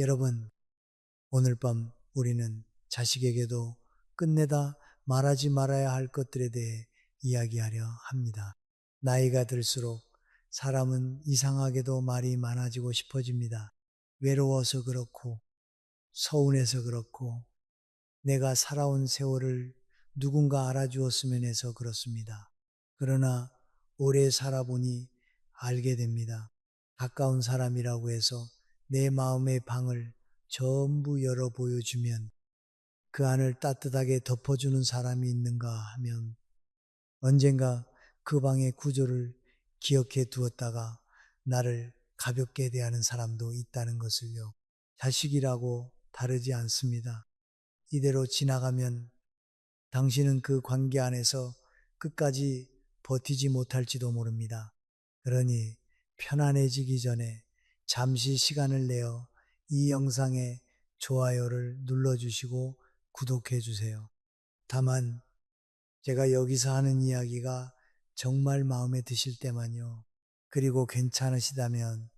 여러분, 오늘 밤 우리는 자식에게도 끝내다 말하지 말아야 할 것들에 대해 이야기하려 합니다. 나이가 들수록 사람은 이상하게도 말이 많아지고 싶어집니다. 외로워서 그렇고, 서운해서 그렇고, 내가 살아온 세월을 누군가 알아주었으면 해서 그렇습니다. 그러나 오래 살아보니 알게 됩니다. 가까운 사람이라고 해서 내 마음의 방을 전부 열어 보여주면 그 안을 따뜻하게 덮어주는 사람이 있는가 하면 언젠가 그 방의 구조를 기억해 두었다가 나를 가볍게 대하는 사람도 있다는 것을요. 자식이라고 다르지 않습니다. 이대로 지나가면 당신은 그 관계 안에서 끝까지 버티지 못할지도 모릅니다. 그러니 편안해지기 전에 잠시 시간을 내어 이 영상에 좋아요를 눌러주시고 구독해 주세요. 다만 제가 여기서 하는 이야기가 정말 마음에 드실 때만요. 그리고 괜찮으시다면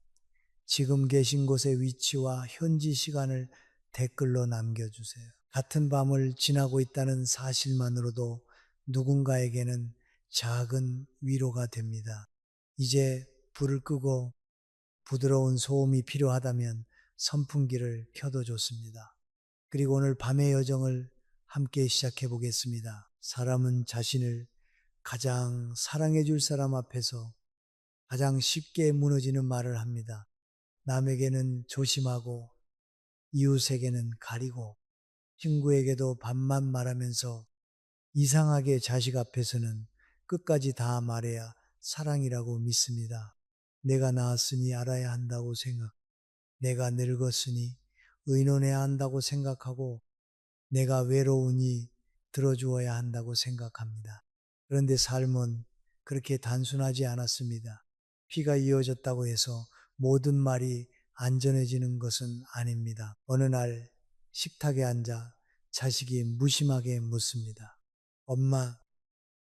지금 계신 곳의 위치와 현지 시간을 댓글로 남겨주세요. 같은 밤을 지나고 있다는 사실만으로도 누군가에게는 작은 위로가 됩니다. 이제 불을 끄고 부드러운 소음이 필요하다면 선풍기를 켜도 좋습니다. 그리고 오늘 밤의 여정을 함께 시작해 보겠습니다. 사람은 자신을 가장 사랑해 줄 사람 앞에서 가장 쉽게 무너지는 말을 합니다. 남에게는 조심하고 이웃에게는 가리고 친구에게도 반만 말하면서 이상하게 자식 앞에서는 끝까지 다 말해야 사랑이라고 믿습니다. 내가 낳았으니 알아야 한다고 생각, 내가 늙었으니 의논해야 한다고 생각하고 내가 외로우니 들어주어야 한다고 생각합니다. 그런데 삶은 그렇게 단순하지 않았습니다. 피가 이어졌다고 해서 모든 말이 안전해지는 것은 아닙니다. 어느 날 식탁에 앉아 자식이 무심하게 묻습니다. 엄마,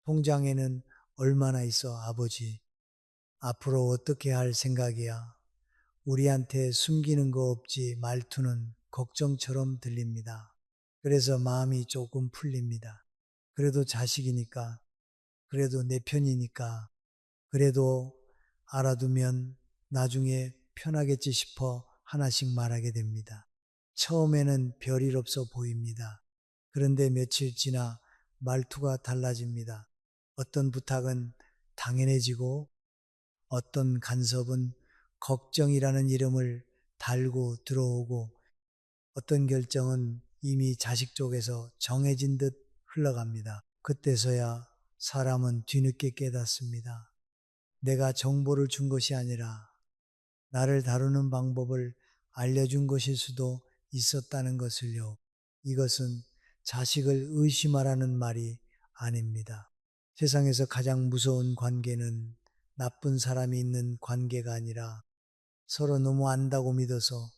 통장에는 얼마나 있어, 아버지? 앞으로 어떻게 할 생각이야? 우리한테 숨기는 거 없지 말투는 걱정처럼 들립니다. 그래서 마음이 조금 풀립니다. 그래도 자식이니까, 그래도 내 편이니까, 그래도 알아두면 나중에 편하겠지 싶어 하나씩 말하게 됩니다. 처음에는 별일 없어 보입니다. 그런데 며칠 지나 말투가 달라집니다. 어떤 부탁은 당연해지고 어떤 간섭은 걱정이라는 이름을 달고 들어오고 어떤 결정은 이미 자식 쪽에서 정해진 듯 흘러갑니다. 그때서야 사람은 뒤늦게 깨닫습니다. 내가 정보를 준 것이 아니라 나를 다루는 방법을 알려준 것일 수도 있었다는 것을요. 이것은 자식을 의심하라는 말이 아닙니다. 세상에서 가장 무서운 관계는 나쁜 사람이 있는 관계가 아니라 서로 너무 안다고 믿어서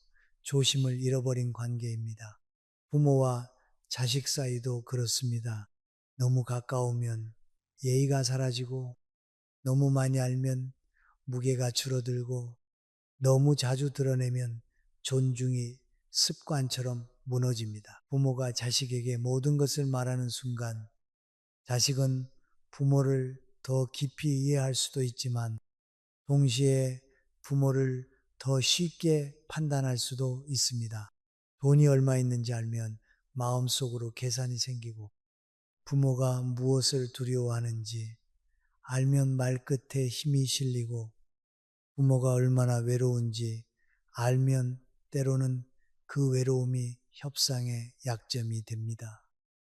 조심을 잃어버린 관계입니다. 부모와 자식 사이도 그렇습니다. 너무 가까우면 예의가 사라지고 너무 많이 알면 무게가 줄어들고 너무 자주 드러내면 존중이 습관처럼 무너집니다. 부모가 자식에게 모든 것을 말하는 순간 자식은 부모를 더 깊이 이해할 수도 있지만 동시에 부모를 더 쉽게 판단할 수도 있습니다. 돈이 얼마 있는지 알면 마음속으로 계산이 생기고 부모가 무엇을 두려워하는지 알면 말끝에 힘이 실리고 부모가 얼마나 외로운지 알면 때로는 그 외로움이 협상의 약점이 됩니다.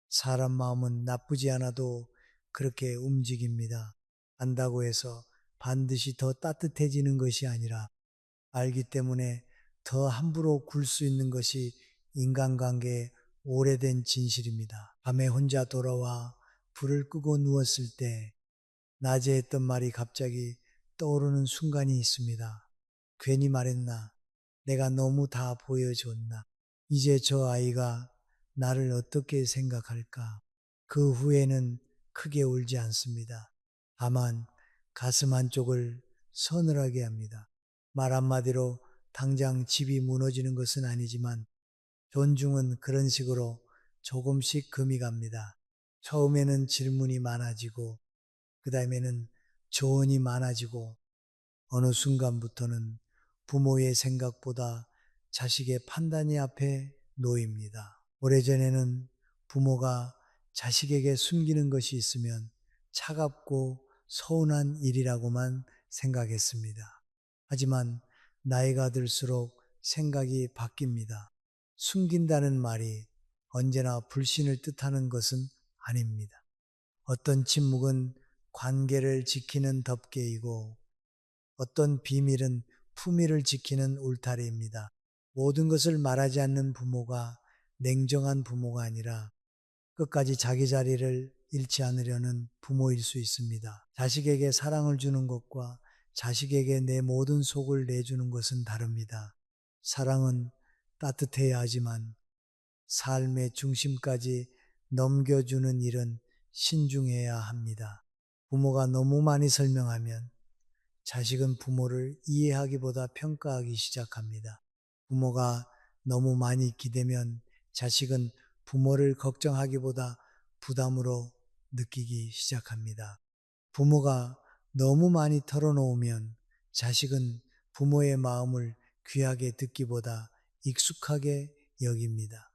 사람 마음은 나쁘지 않아도 그렇게 움직입니다. 안다고 해서 반드시 더 따뜻해지는 것이 아니라 알기 때문에 더 함부로 굴 수 있는 것이 인간관계의 오래된 진실입니다. 밤에 혼자 돌아와 불을 끄고 누웠을 때 낮에 했던 말이 갑자기 떠오르는 순간이 있습니다. 괜히 말했나? 내가 너무 다 보여줬나? 이제 저 아이가 나를 어떻게 생각할까? 그 후에는 크게 울지 않습니다. 다만 가슴 한쪽을 서늘하게 합니다. 말 한마디로 당장 집이 무너지는 것은 아니지만 존중은 그런 식으로 조금씩 금이 갑니다. 처음에는 질문이 많아지고 그 다음에는 조언이 많아지고 어느 순간부터는 부모의 생각보다 자식의 판단이 앞에 놓입니다. 오래전에는 부모가 자식에게 숨기는 것이 있으면 차갑고 서운한 일이라고만 생각했습니다. 하지만 나이가 들수록 생각이 바뀝니다. 숨긴다는 말이 언제나 불신을 뜻하는 것은 아닙니다. 어떤 침묵은 관계를 지키는 덮개이고 어떤 비밀은 품위를 지키는 울타리입니다. 모든 것을 말하지 않는 부모가 냉정한 부모가 아니라 끝까지 자기 자리를 잃지 않으려는 부모일 수 있습니다. 자식에게 사랑을 주는 것과 자식에게 내 모든 속을 내주는 것은 다릅니다. 사랑은 따뜻해야 하지만 삶의 중심까지 넘겨주는 일은 신중해야 합니다. 부모가 너무 많이 설명하면 자식은 부모를 이해하기보다 평가하기 시작합니다. 부모가 너무 많이 기대면 자식은 부모를 걱정하기보다 부담으로 느끼기 시작합니다. 부모가 너무 많이 털어놓으면 자식은 부모의 마음을 귀하게 듣기보다 익숙하게 여깁니다.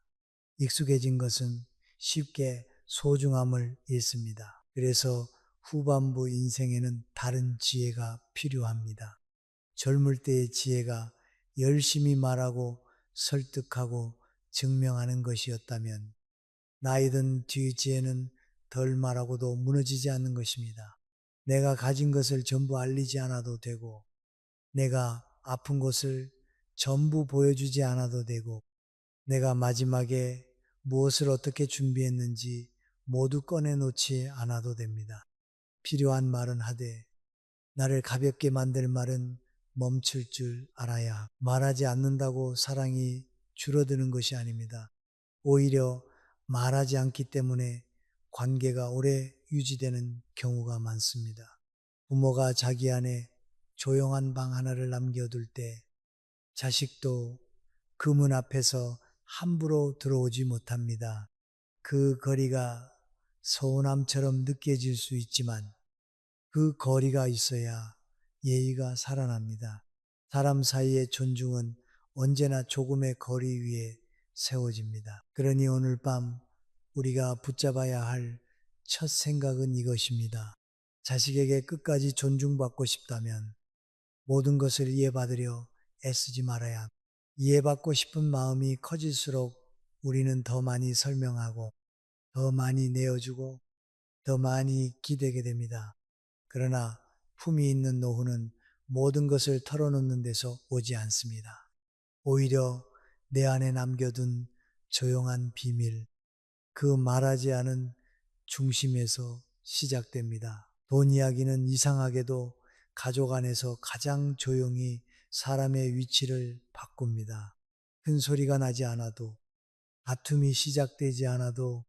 익숙해진 것은 쉽게 소중함을 잃습니다. 그래서 후반부 인생에는 다른 지혜가 필요합니다. 젊을 때의 지혜가 열심히 말하고 설득하고 증명하는 것이었다면 나이 든 뒤 지혜는 덜 말하고도 무너지지 않는 것입니다. 내가 가진 것을 전부 알리지 않아도 되고 내가 아픈 것을 전부 보여주지 않아도 되고 내가 마지막에 무엇을 어떻게 준비했는지 모두 꺼내놓지 않아도 됩니다. 필요한 말은 하되 나를 가볍게 만들 말은 멈출 줄 알아야 말하지 않는다고 사랑이 줄어드는 것이 아닙니다. 오히려 말하지 않기 때문에 관계가 오래 유지되는 경우가 많습니다. 부모가 자기 안에 조용한 방 하나를 남겨둘 때 자식도 그 문 앞에서 함부로 들어오지 못합니다. 그 거리가 서운함처럼 느껴질 수 있지만 그 거리가 있어야 예의가 살아납니다. 사람 사이의 존중은 언제나 조금의 거리 위에 세워집니다. 그러니 오늘 밤 우리가 붙잡아야 할 첫 생각은 이것입니다. 자식에게 끝까지 존중받고 싶다면 모든 것을 이해받으려 애쓰지 말아야 합니다. 이해받고 싶은 마음이 커질수록 우리는 더 많이 설명하고 더 많이 내어주고 더 많이 기대게 됩니다. 그러나 품이 있는 노후는 모든 것을 털어놓는 데서 오지 않습니다. 오히려 내 안에 남겨둔 조용한 비밀, 그 말하지 않은 중심에서 시작됩니다. 돈 이야기는 이상하게도 가족 안에서 가장 조용히 사람의 위치를 바꿉니다. 큰 소리가 나지 않아도, 다툼이 시작되지 않아도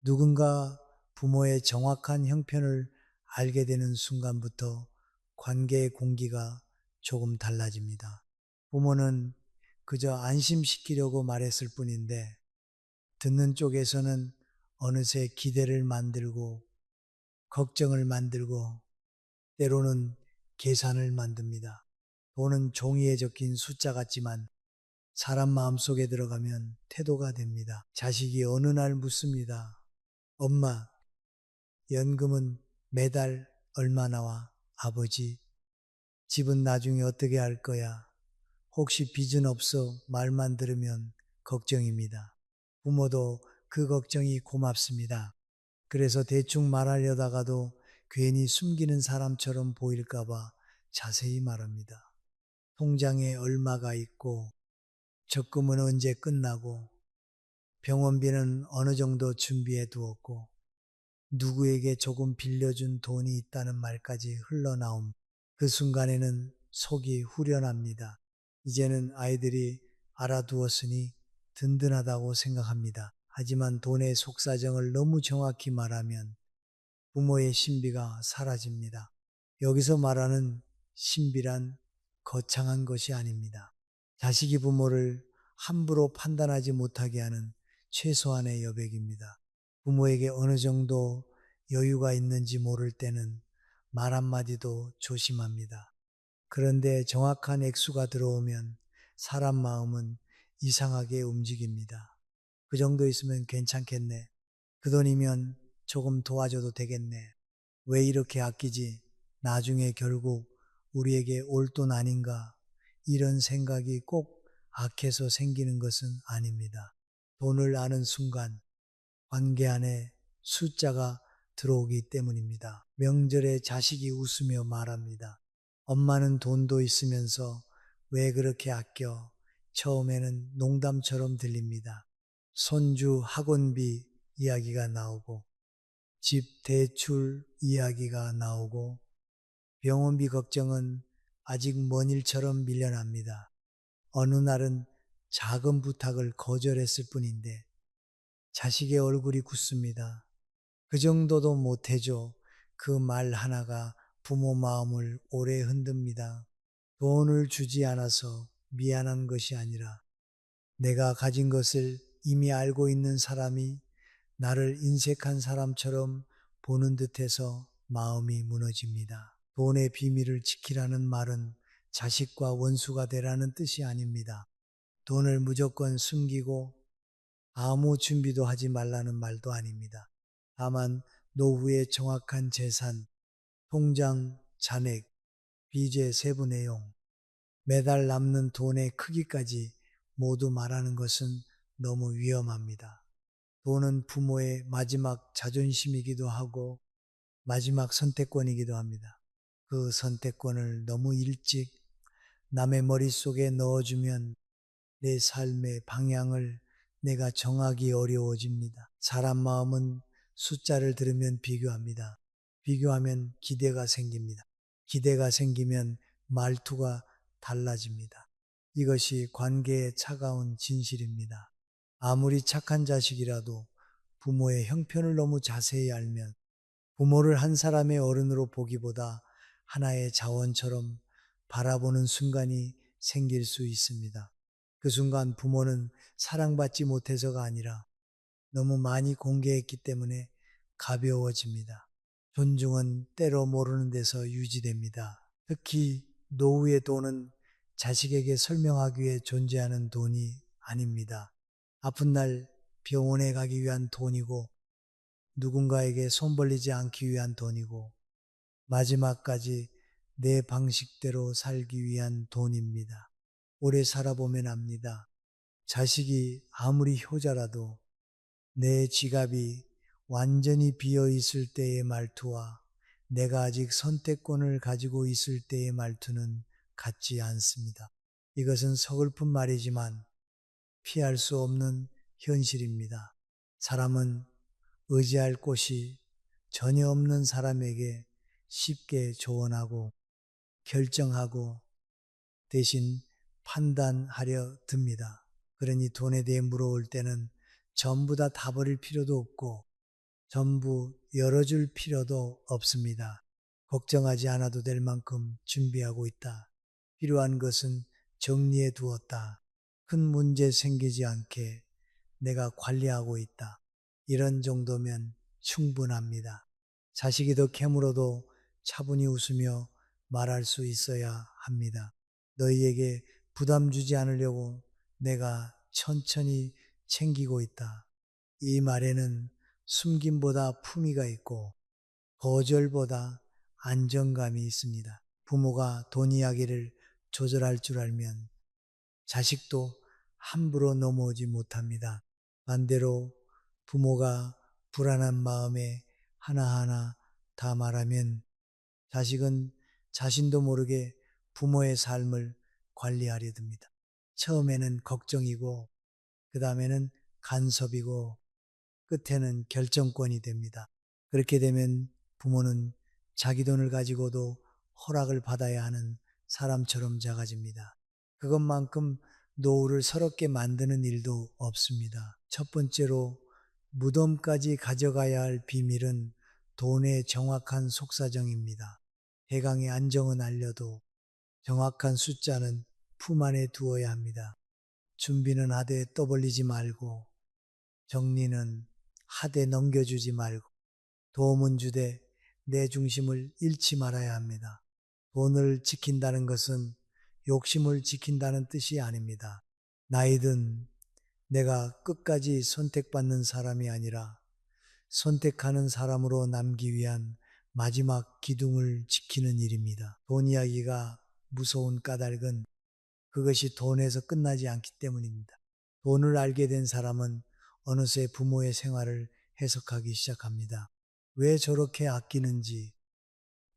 누군가 부모의 정확한 형편을 알게 되는 순간부터 관계의 공기가 조금 달라집니다. 부모는 그저 안심시키려고 말했을 뿐인데 듣는 쪽에서는 어느새 기대를 만들고 걱정을 만들고 때로는 계산을 만듭니다. 돈은 종이에 적힌 숫자 같지만 사람 마음속에 들어가면 태도가 됩니다. 자식이 어느 날 묻습니다. 엄마, 연금은 매달 얼마 나와? 아버지, 집은 나중에 어떻게 할 거야? 혹시 빚은 없어? 말만 들으면 걱정입니다. 부모도 그 걱정이 고맙습니다. 그래서 대충 말하려다가도 괜히 숨기는 사람처럼 보일까봐 자세히 말합니다. 통장에 얼마가 있고, 적금은 언제 끝나고, 병원비는 어느 정도 준비해 두었고, 누구에게 조금 빌려준 돈이 있다는 말까지 흘러나옴. 그 순간에는 속이 후련합니다. 이제는 아이들이 알아두었으니 든든하다고 생각합니다. 하지만 돈의 속사정을 너무 정확히 말하면 부모의 신비가 사라집니다. 여기서 말하는 신비란 거창한 것이 아닙니다. 자식이 부모를 함부로 판단하지 못하게 하는 최소한의 여백입니다. 부모에게 어느 정도 여유가 있는지 모를 때는 말 한마디도 조심합니다. 그런데 정확한 액수가 들어오면 사람 마음은 이상하게 움직입니다. 그 정도 있으면 괜찮겠네. 그 돈이면 조금 도와줘도 되겠네. 왜 이렇게 아끼지? 나중에 결국 우리에게 올 돈 아닌가? 이런 생각이 꼭 악해서 생기는 것은 아닙니다. 돈을 아는 순간 관계 안에 숫자가 들어오기 때문입니다. 명절에 자식이 웃으며 말합니다. 엄마는 돈도 있으면서 왜 그렇게 아껴? 처음에는 농담처럼 들립니다. 손주 학원비 이야기가 나오고 집 대출 이야기가 나오고 병원비 걱정은 아직 먼 일처럼 밀려납니다. 어느 날은 작은 부탁을 거절했을 뿐인데 자식의 얼굴이 굳습니다. 그 정도도 못해줘. 그 말 하나가 부모 마음을 오래 흔듭니다. 돈을 주지 않아서 미안한 것이 아니라 내가 가진 것을 이미 알고 있는 사람이 나를 인색한 사람처럼 보는 듯해서 마음이 무너집니다. 돈의 비밀을 지키라는 말은 자식과 원수가 되라는 뜻이 아닙니다. 돈을 무조건 숨기고 아무 준비도 하지 말라는 말도 아닙니다. 다만 노후의 정확한 재산, 통장, 잔액, 비제 세부 내용, 매달 남는 돈의 크기까지 모두 말하는 것은 너무 위험합니다. 돈은 부모의 마지막 자존심이기도 하고 마지막 선택권이기도 합니다. 그 선택권을 너무 일찍 남의 머릿속에 넣어주면 내 삶의 방향을 내가 정하기 어려워집니다. 사람 마음은 숫자를 들으면 비교합니다. 비교하면 기대가 생깁니다. 기대가 생기면 말투가 달라집니다. 이것이 관계의 차가운 진실입니다. 아무리 착한 자식이라도 부모의 형편을 너무 자세히 알면 부모를 한 사람의 어른으로 보기보다 하나의 자원처럼 바라보는 순간이 생길 수 있습니다. 그 순간 부모는 사랑받지 못해서가 아니라 너무 많이 공개했기 때문에 가벼워집니다. 존중은 때로 모르는 데서 유지됩니다. 특히 노후의 돈은 자식에게 설명하기 위해 존재하는 돈이 아닙니다. 아픈 날 병원에 가기 위한 돈이고 누군가에게 손 벌리지 않기 위한 돈이고 마지막까지 내 방식대로 살기 위한 돈입니다. 오래 살아보면 압니다. 자식이 아무리 효자라도 내 지갑이 완전히 비어 있을 때의 말투와 내가 아직 선택권을 가지고 있을 때의 말투는 같지 않습니다. 이것은 서글픈 말이지만 피할 수 없는 현실입니다. 사람은 의지할 곳이 전혀 없는 사람에게 쉽게 조언하고 결정하고 대신 판단하려 듭니다. 그러니 돈에 대해 물어올 때는 전부 다 버릴 필요도 없고 전부 열어줄 필요도 없습니다. 걱정하지 않아도 될 만큼 준비하고 있다. 필요한 것은 정리해 두었다. 큰 문제 생기지 않게 내가 관리하고 있다. 이런 정도면 충분합니다. 자식이 더 캐물어도 차분히 웃으며 말할 수 있어야 합니다. 너희에게 부담 주지 않으려고 내가 천천히 챙기고 있다. 이 말에는 숨김보다 품위가 있고 거절보다 안정감이 있습니다. 부모가 돈 이야기를 조절할 줄 알면 자식도 함부로 넘어오지 못합니다. 반대로 부모가 불안한 마음에 하나하나 다 말하면 자식은 자신도 모르게 부모의 삶을 관리하려 듭니다. 처음에는 걱정이고, 그 다음에는 간섭이고, 끝에는 결정권이 됩니다. 그렇게 되면 부모는 자기 돈을 가지고도 허락을 받아야 하는 사람처럼 작아집니다. 그것만큼 노후를 서럽게 만드는 일도 없습니다. 첫 번째로 무덤까지 가져가야 할 비밀은 돈의 정확한 속사정입니다. 대강의 안정은 알려도 정확한 숫자는 품 안에 두어야 합니다. 준비는 하되 떠벌리지 말고 정리는 하되 넘겨주지 말고 도움은 주되 내 중심을 잃지 말아야 합니다. 돈을 지킨다는 것은 욕심을 지킨다는 뜻이 아닙니다. 나이든 내가 끝까지 선택받는 사람이 아니라 선택하는 사람으로 남기 위한 마지막 기둥을 지키는 일입니다. 돈 이야기가 무서운 까닭은 그것이 돈에서 끝나지 않기 때문입니다. 돈을 알게 된 사람은 어느새 부모의 생활을 해석하기 시작합니다. 왜 저렇게 아끼는지,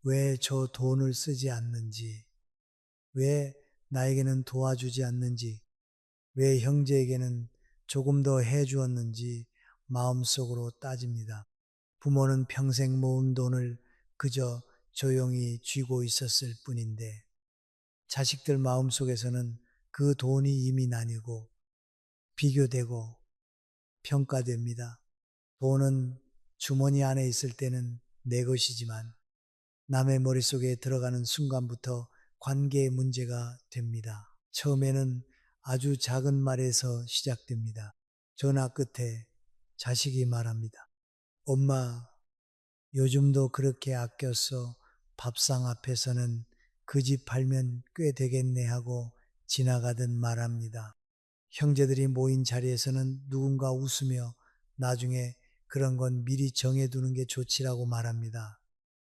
왜 저 돈을 쓰지 않는지, 왜 나에게는 도와주지 않는지, 왜 형제에게는 조금 더 해주었는지 마음속으로 따집니다. 부모는 평생 모은 돈을 그저 조용히 쥐고 있었을 뿐인데 자식들 마음속에서는 그 돈이 이미 나뉘고 비교되고 평가됩니다. 돈은 주머니 안에 있을 때는 내 것이지만 남의 머릿속에 들어가는 순간부터 관계의 문제가 됩니다. 처음에는 아주 작은 말에서 시작됩니다. 전화 끝에 자식이 말합니다. 엄마, 요즘도 그렇게 아껴서 밥상 앞에서는 그 집 팔면 꽤 되겠네 하고 지나가듯 말합니다. 형제들이 모인 자리에서는 누군가 웃으며 나중에 그런 건 미리 정해두는 게 좋지라고 말합니다.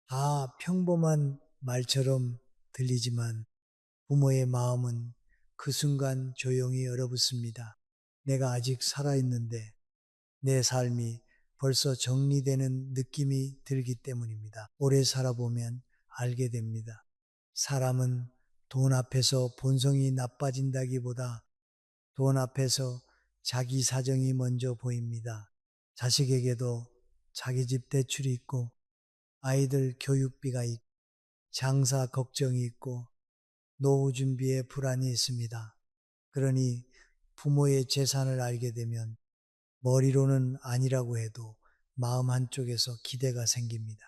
다 평범한 말처럼 들리지만 부모의 마음은 그 순간 조용히 얼어붙습니다. 내가 아직 살아있는데 내 삶이 벌써 정리되는 느낌이 들기 때문입니다. 오래 살아보면 알게 됩니다. 사람은 돈 앞에서 본성이 나빠진다기보다 돈 앞에서 자기 사정이 먼저 보입니다. 자식에게도 자기 집 대출이 있고 아이들 교육비가 있고 장사 걱정이 있고 노후 준비에 불안이 있습니다. 그러니 부모의 재산을 알게 되면 머리로는 아니라고 해도 마음 한쪽에서 기대가 생깁니다.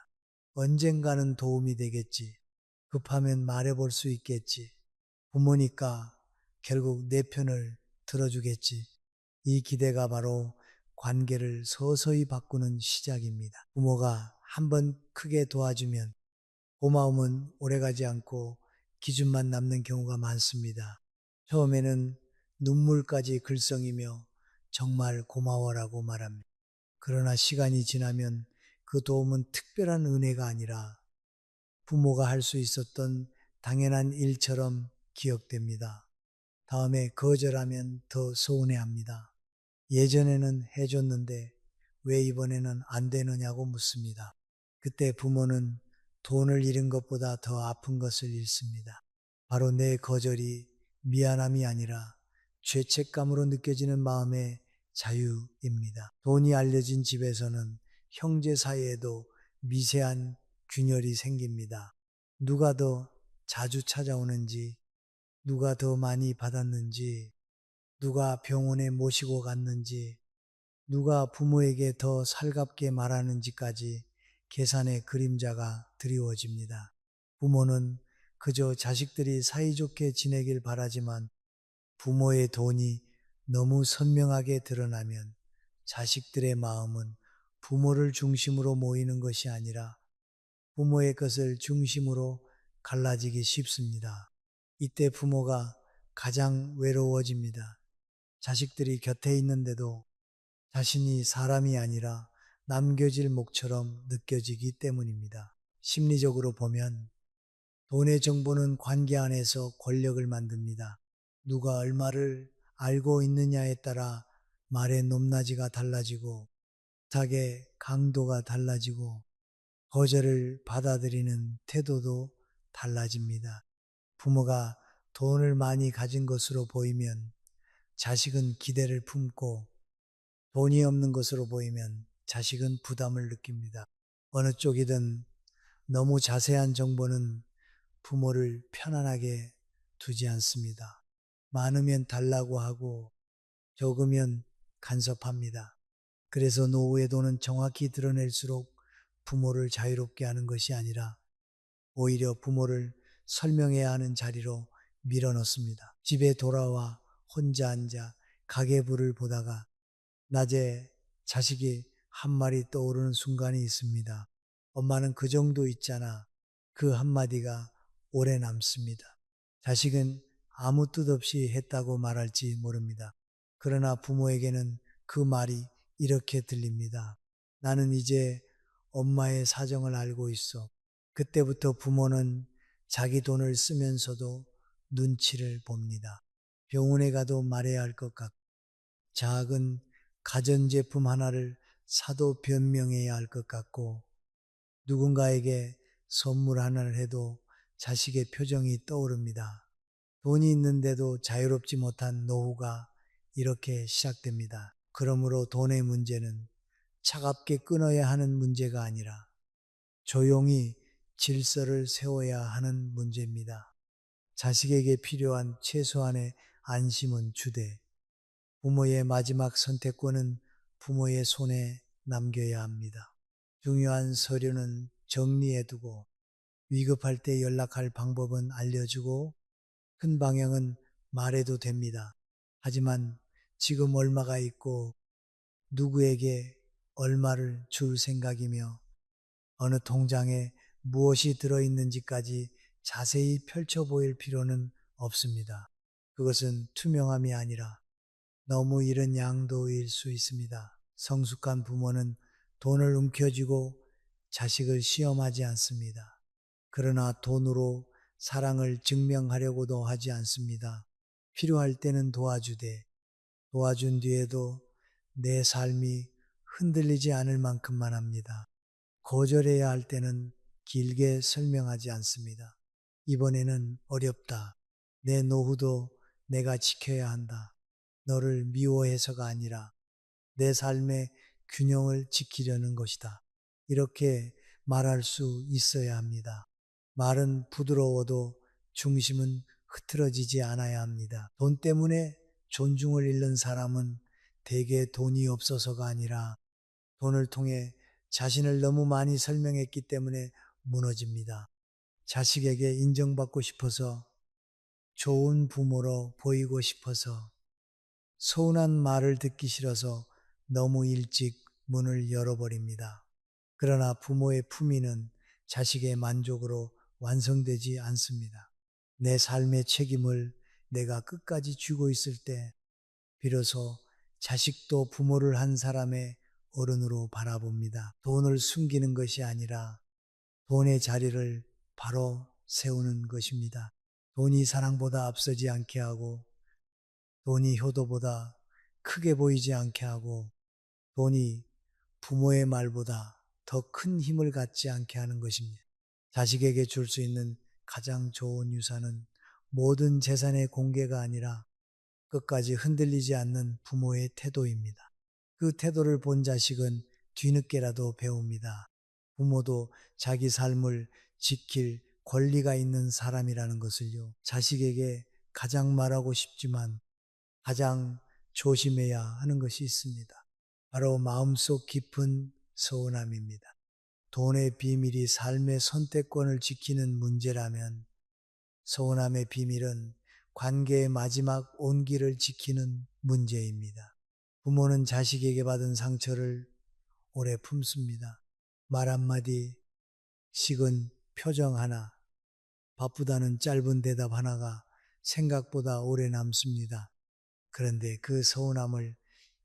언젠가는 도움이 되겠지. 급하면 말해볼 수 있겠지. 부모니까 결국 내 편을 들어주겠지. 이 기대가 바로 관계를 서서히 바꾸는 시작입니다. 부모가 한번 크게 도와주면 고마움은 오래가지 않고 기준만 남는 경우가 많습니다. 처음에는 눈물까지 글썽이며 정말 고마워라고 말합니다. 그러나 시간이 지나면 그 도움은 특별한 은혜가 아니라 부모가 할 수 있었던 당연한 일처럼 기억됩니다. 다음에 거절하면 더 서운해합니다. 예전에는 해줬는데 왜 이번에는 안 되느냐고 묻습니다. 그때 부모는 돈을 잃은 것보다 더 아픈 것을 잃습니다. 바로 내 거절이 미안함이 아니라 죄책감으로 느껴지는 마음의 자유입니다. 돈이 알려진 집에서는 형제 사이에도 미세한 균열이 생깁니다. 누가 더 자주 찾아오는지, 누가 더 많이 받았는지, 누가 병원에 모시고 갔는지, 누가 부모에게 더 살갑게 말하는지까지 계산의 그림자가 드리워집니다. 부모는 그저 자식들이 사이좋게 지내길 바라지만 부모의 돈이 너무 선명하게 드러나면 자식들의 마음은 부모를 중심으로 모이는 것이 아니라 부모의 것을 중심으로 갈라지기 쉽습니다. 이때 부모가 가장 외로워집니다. 자식들이 곁에 있는데도 자신이 사람이 아니라 남겨질 목처럼 느껴지기 때문입니다. 심리적으로 보면 돈의 정보는 관계 안에서 권력을 만듭니다. 누가 얼마를 알고 있느냐에 따라 말의 높낮이가 달라지고 부탁의 강도가 달라지고 거절을 받아들이는 태도도 달라집니다. 부모가 돈을 많이 가진 것으로 보이면 자식은 기대를 품고 돈이 없는 것으로 보이면 자식은 부담을 느낍니다. 어느 쪽이든 너무 자세한 정보는 부모를 편안하게 두지 않습니다. 많으면 달라고 하고 적으면 간섭합니다. 그래서 노후의 돈은 정확히 드러낼수록 부모를 자유롭게 하는 것이 아니라 오히려 부모를 설명해야 하는 자리로 밀어넣습니다. 집에 돌아와 혼자 앉아 가계부를 보다가 낮에 자식이 한 마리 떠오르는 순간이 있습니다. 엄마는 그 정도 있잖아. 그 한마디가 오래 남습니다. 자식은 아무 뜻 없이 했다고 말할지 모릅니다. 그러나 부모에게는 그 말이 이렇게 들립니다. 나는 이제 엄마의 사정을 알고 있어. 그때부터 부모는 자기 돈을 쓰면서도 눈치를 봅니다. 병원에 가도 말해야 할 것 같고, 작은 가전제품 하나를 사도 변명해야 할 것 같고, 누군가에게 선물 하나를 해도 자식의 표정이 떠오릅니다. 돈이 있는데도 자유롭지 못한 노후가 이렇게 시작됩니다. 그러므로 돈의 문제는 차갑게 끊어야 하는 문제가 아니라 조용히 질서를 세워야 하는 문제입니다. 자식에게 필요한 최소한의 안심은 주되 부모의 마지막 선택권은 부모의 손에 남겨야 합니다. 중요한 서류는 정리해두고 위급할 때 연락할 방법은 알려주고 큰 방향은 말해도 됩니다. 하지만 지금 얼마가 있고 누구에게 얼마를 줄 생각이며 어느 통장에 무엇이 들어있는지까지 자세히 펼쳐 보일 필요는 없습니다. 그것은 투명함이 아니라 너무 이른 양도일 수 있습니다. 성숙한 부모는 돈을 움켜쥐고 자식을 시험하지 않습니다. 그러나 돈으로 사랑을 증명하려고도 하지 않습니다. 필요할 때는 도와주되 도와준 뒤에도 내 삶이 흔들리지 않을 만큼만 합니다. 거절해야 할 때는 길게 설명하지 않습니다. 이번에는 어렵다. 내 노후도 내가 지켜야 한다. 너를 미워해서가 아니라 내 삶의 균형을 지키려는 것이다. 이렇게 말할 수 있어야 합니다. 말은 부드러워도 중심은 흐트러지지 않아야 합니다. 돈 때문에 존중을 잃는 사람은 대개 돈이 없어서가 아니라 돈을 통해 자신을 너무 많이 설명했기 때문에 무너집니다. 자식에게 인정받고 싶어서 좋은 부모로 보이고 싶어서 서운한 말을 듣기 싫어서 너무 일찍 문을 열어버립니다. 그러나 부모의 품위는 자식의 만족으로 완성되지 않습니다. 내 삶의 책임을 내가 끝까지 쥐고 있을 때 비로소 자식도 부모를 한 사람의 어른으로 바라봅니다. 돈을 숨기는 것이 아니라 돈의 자리를 바로 세우는 것입니다. 돈이 사랑보다 앞서지 않게 하고 돈이 효도보다 크게 보이지 않게 하고 돈이 부모의 말보다 더 큰 힘을 갖지 않게 하는 것입니다. 자식에게 줄 수 있는 가장 좋은 유산은 모든 재산의 공개가 아니라 끝까지 흔들리지 않는 부모의 태도입니다. 그 태도를 본 자식은 뒤늦게라도 배웁니다. 부모도 자기 삶을 지킬 권리가 있는 사람이라는 것을요. 자식에게 가장 말하고 싶지만 가장 조심해야 하는 것이 있습니다. 바로 마음속 깊은 서운함입니다. 돈의 비밀이 삶의 선택권을 지키는 문제라면 서운함의 비밀은 관계의 마지막 온기를 지키는 문제입니다. 부모는 자식에게 받은 상처를 오래 품습니다. 말 한마디, 식은 표정 하나, 바쁘다는 짧은 대답 하나가 생각보다 오래 남습니다. 그런데 그 서운함을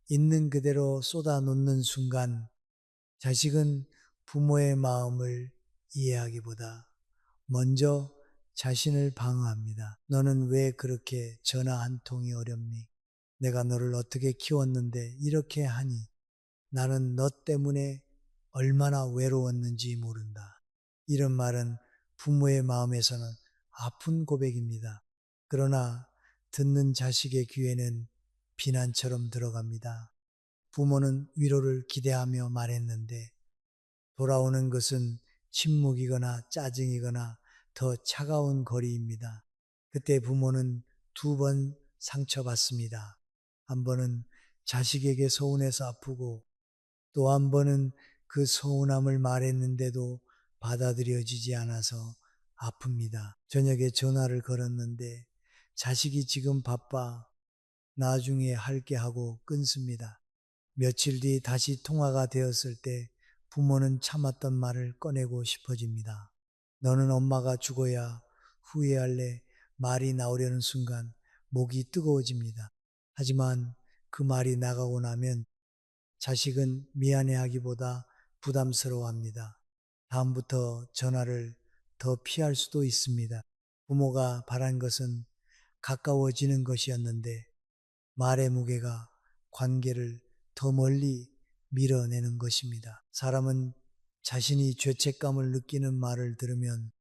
있는 그대로 쏟아놓는 순간 자식은 부모의 마음을 이해하기보다 먼저 자신을 방어합니다. 너는 왜 그렇게 전화 한 통이 어렵니? 내가 너를 어떻게 키웠는데 이렇게 하니? 나는 너 때문에 얼마나 외로웠는지 모른다. 이런 말은 부모의 마음에서는 아픈 고백입니다. 그러나 듣는 자식의 귀에는 비난처럼 들어갑니다. 부모는 위로를 기대하며 말했는데 돌아오는 것은 침묵이거나 짜증이거나 더 차가운 거리입니다. 그때 부모는 두 번 상처받습니다. 한 번은 자식에게 서운해서 아프고 또 한 번은 그 서운함을 말했는데도 받아들여지지 않아서 아픕니다. 저녁에 전화를 걸었는데 자식이 지금 바빠. 나중에 할게 하고 끊습니다. 며칠 뒤 다시 통화가 되었을 때 부모는 참았던 말을 꺼내고 싶어집니다. 너는 엄마가 죽어야 후회할래? 말이 나오려는 순간 목이 뜨거워집니다. 하지만 그 말이 나가고 나면 자식은 미안해하기보다 부담스러워합니다. 다음부터 전화를 더 피할 수도 있습니다. 부모가 바란 것은 가까워지는 것이었는데 말의 무게가 관계를 더 멀리 밀어내는 것입니다. 사람은 자신이 죄책감을 느끼는 말을 들으면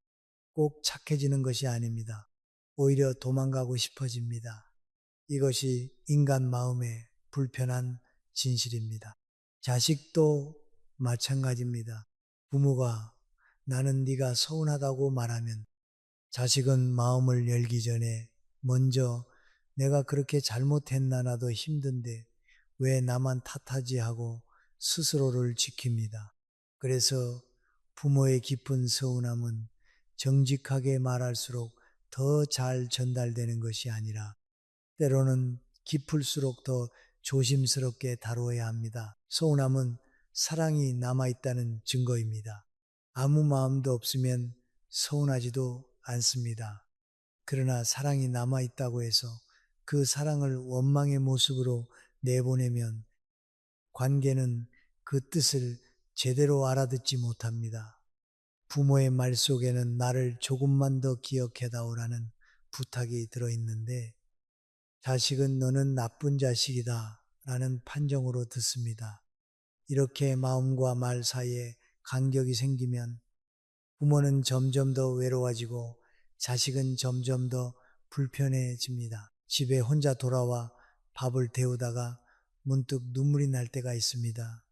꼭 착해지는 것이 아닙니다. 오히려 도망가고 싶어집니다. 이것이 인간 마음의 불편한 진실입니다. 자식도 마찬가지입니다. 부모가 나는 네가 서운하다고 말하면 자식은 마음을 열기 전에 먼저 내가 그렇게 잘못했나 나도 힘든데 왜 나만 탓하지 하고 스스로를 지킵니다. 그래서 부모의 깊은 서운함은 정직하게 말할수록 더 잘 전달되는 것이 아니라 때로는 깊을수록 더 조심스럽게 다루어야 합니다. 서운함은 사랑이 남아있다는 증거입니다. 아무 마음도 없으면 서운하지도 않습니다. 그러나 사랑이 남아있다고 해서 그 사랑을 원망의 모습으로 내보내면 관계는 그 뜻을 제대로 알아듣지 못합니다. 부모의 말 속에는 나를 조금만 더 기억해다오라는 부탁이 들어있는데 자식은 너는 나쁜 자식이다 라는 판정으로 듣습니다. 이렇게 마음과 말 사이에 간격이 생기면 부모는 점점 더 외로워지고 자식은 점점 더 불편해집니다. 집에 혼자 돌아와 밥을 데우다가 문득 눈물이 날 때가 있습니다.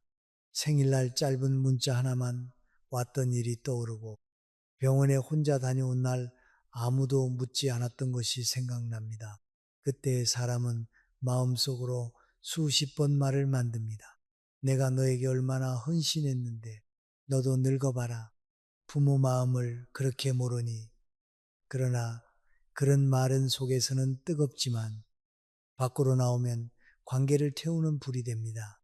생일날 짧은 문자 하나만 왔던 일이 떠오르고 병원에 혼자 다녀온 날 아무도 묻지 않았던 것이 생각납니다. 그때 사람은 마음속으로 수십 번 말을 만듭니다. 내가 너에게 얼마나 헌신했는데 너도 늙어봐라. 부모 마음을 그렇게 모르니. 그러나 그런 말은 속에서는 뜨겁지만 밖으로 나오면 관계를 태우는 불이 됩니다.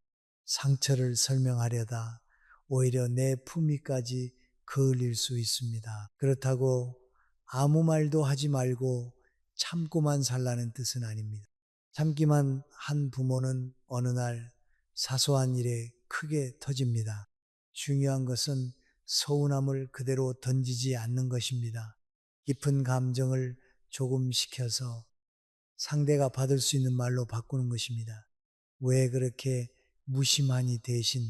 상처를 설명하려다 오히려 내 품위까지 그을릴 수 있습니다. 그렇다고 아무 말도 하지 말고 참고만 살라는 뜻은 아닙니다. 참기만 한 부모는 어느 날 사소한 일에 크게 터집니다. 중요한 것은 서운함을 그대로 던지지 않는 것입니다. 깊은 감정을 조금 식혀서 상대가 받을 수 있는 말로 바꾸는 것입니다. 왜 그렇게 무심하니 대신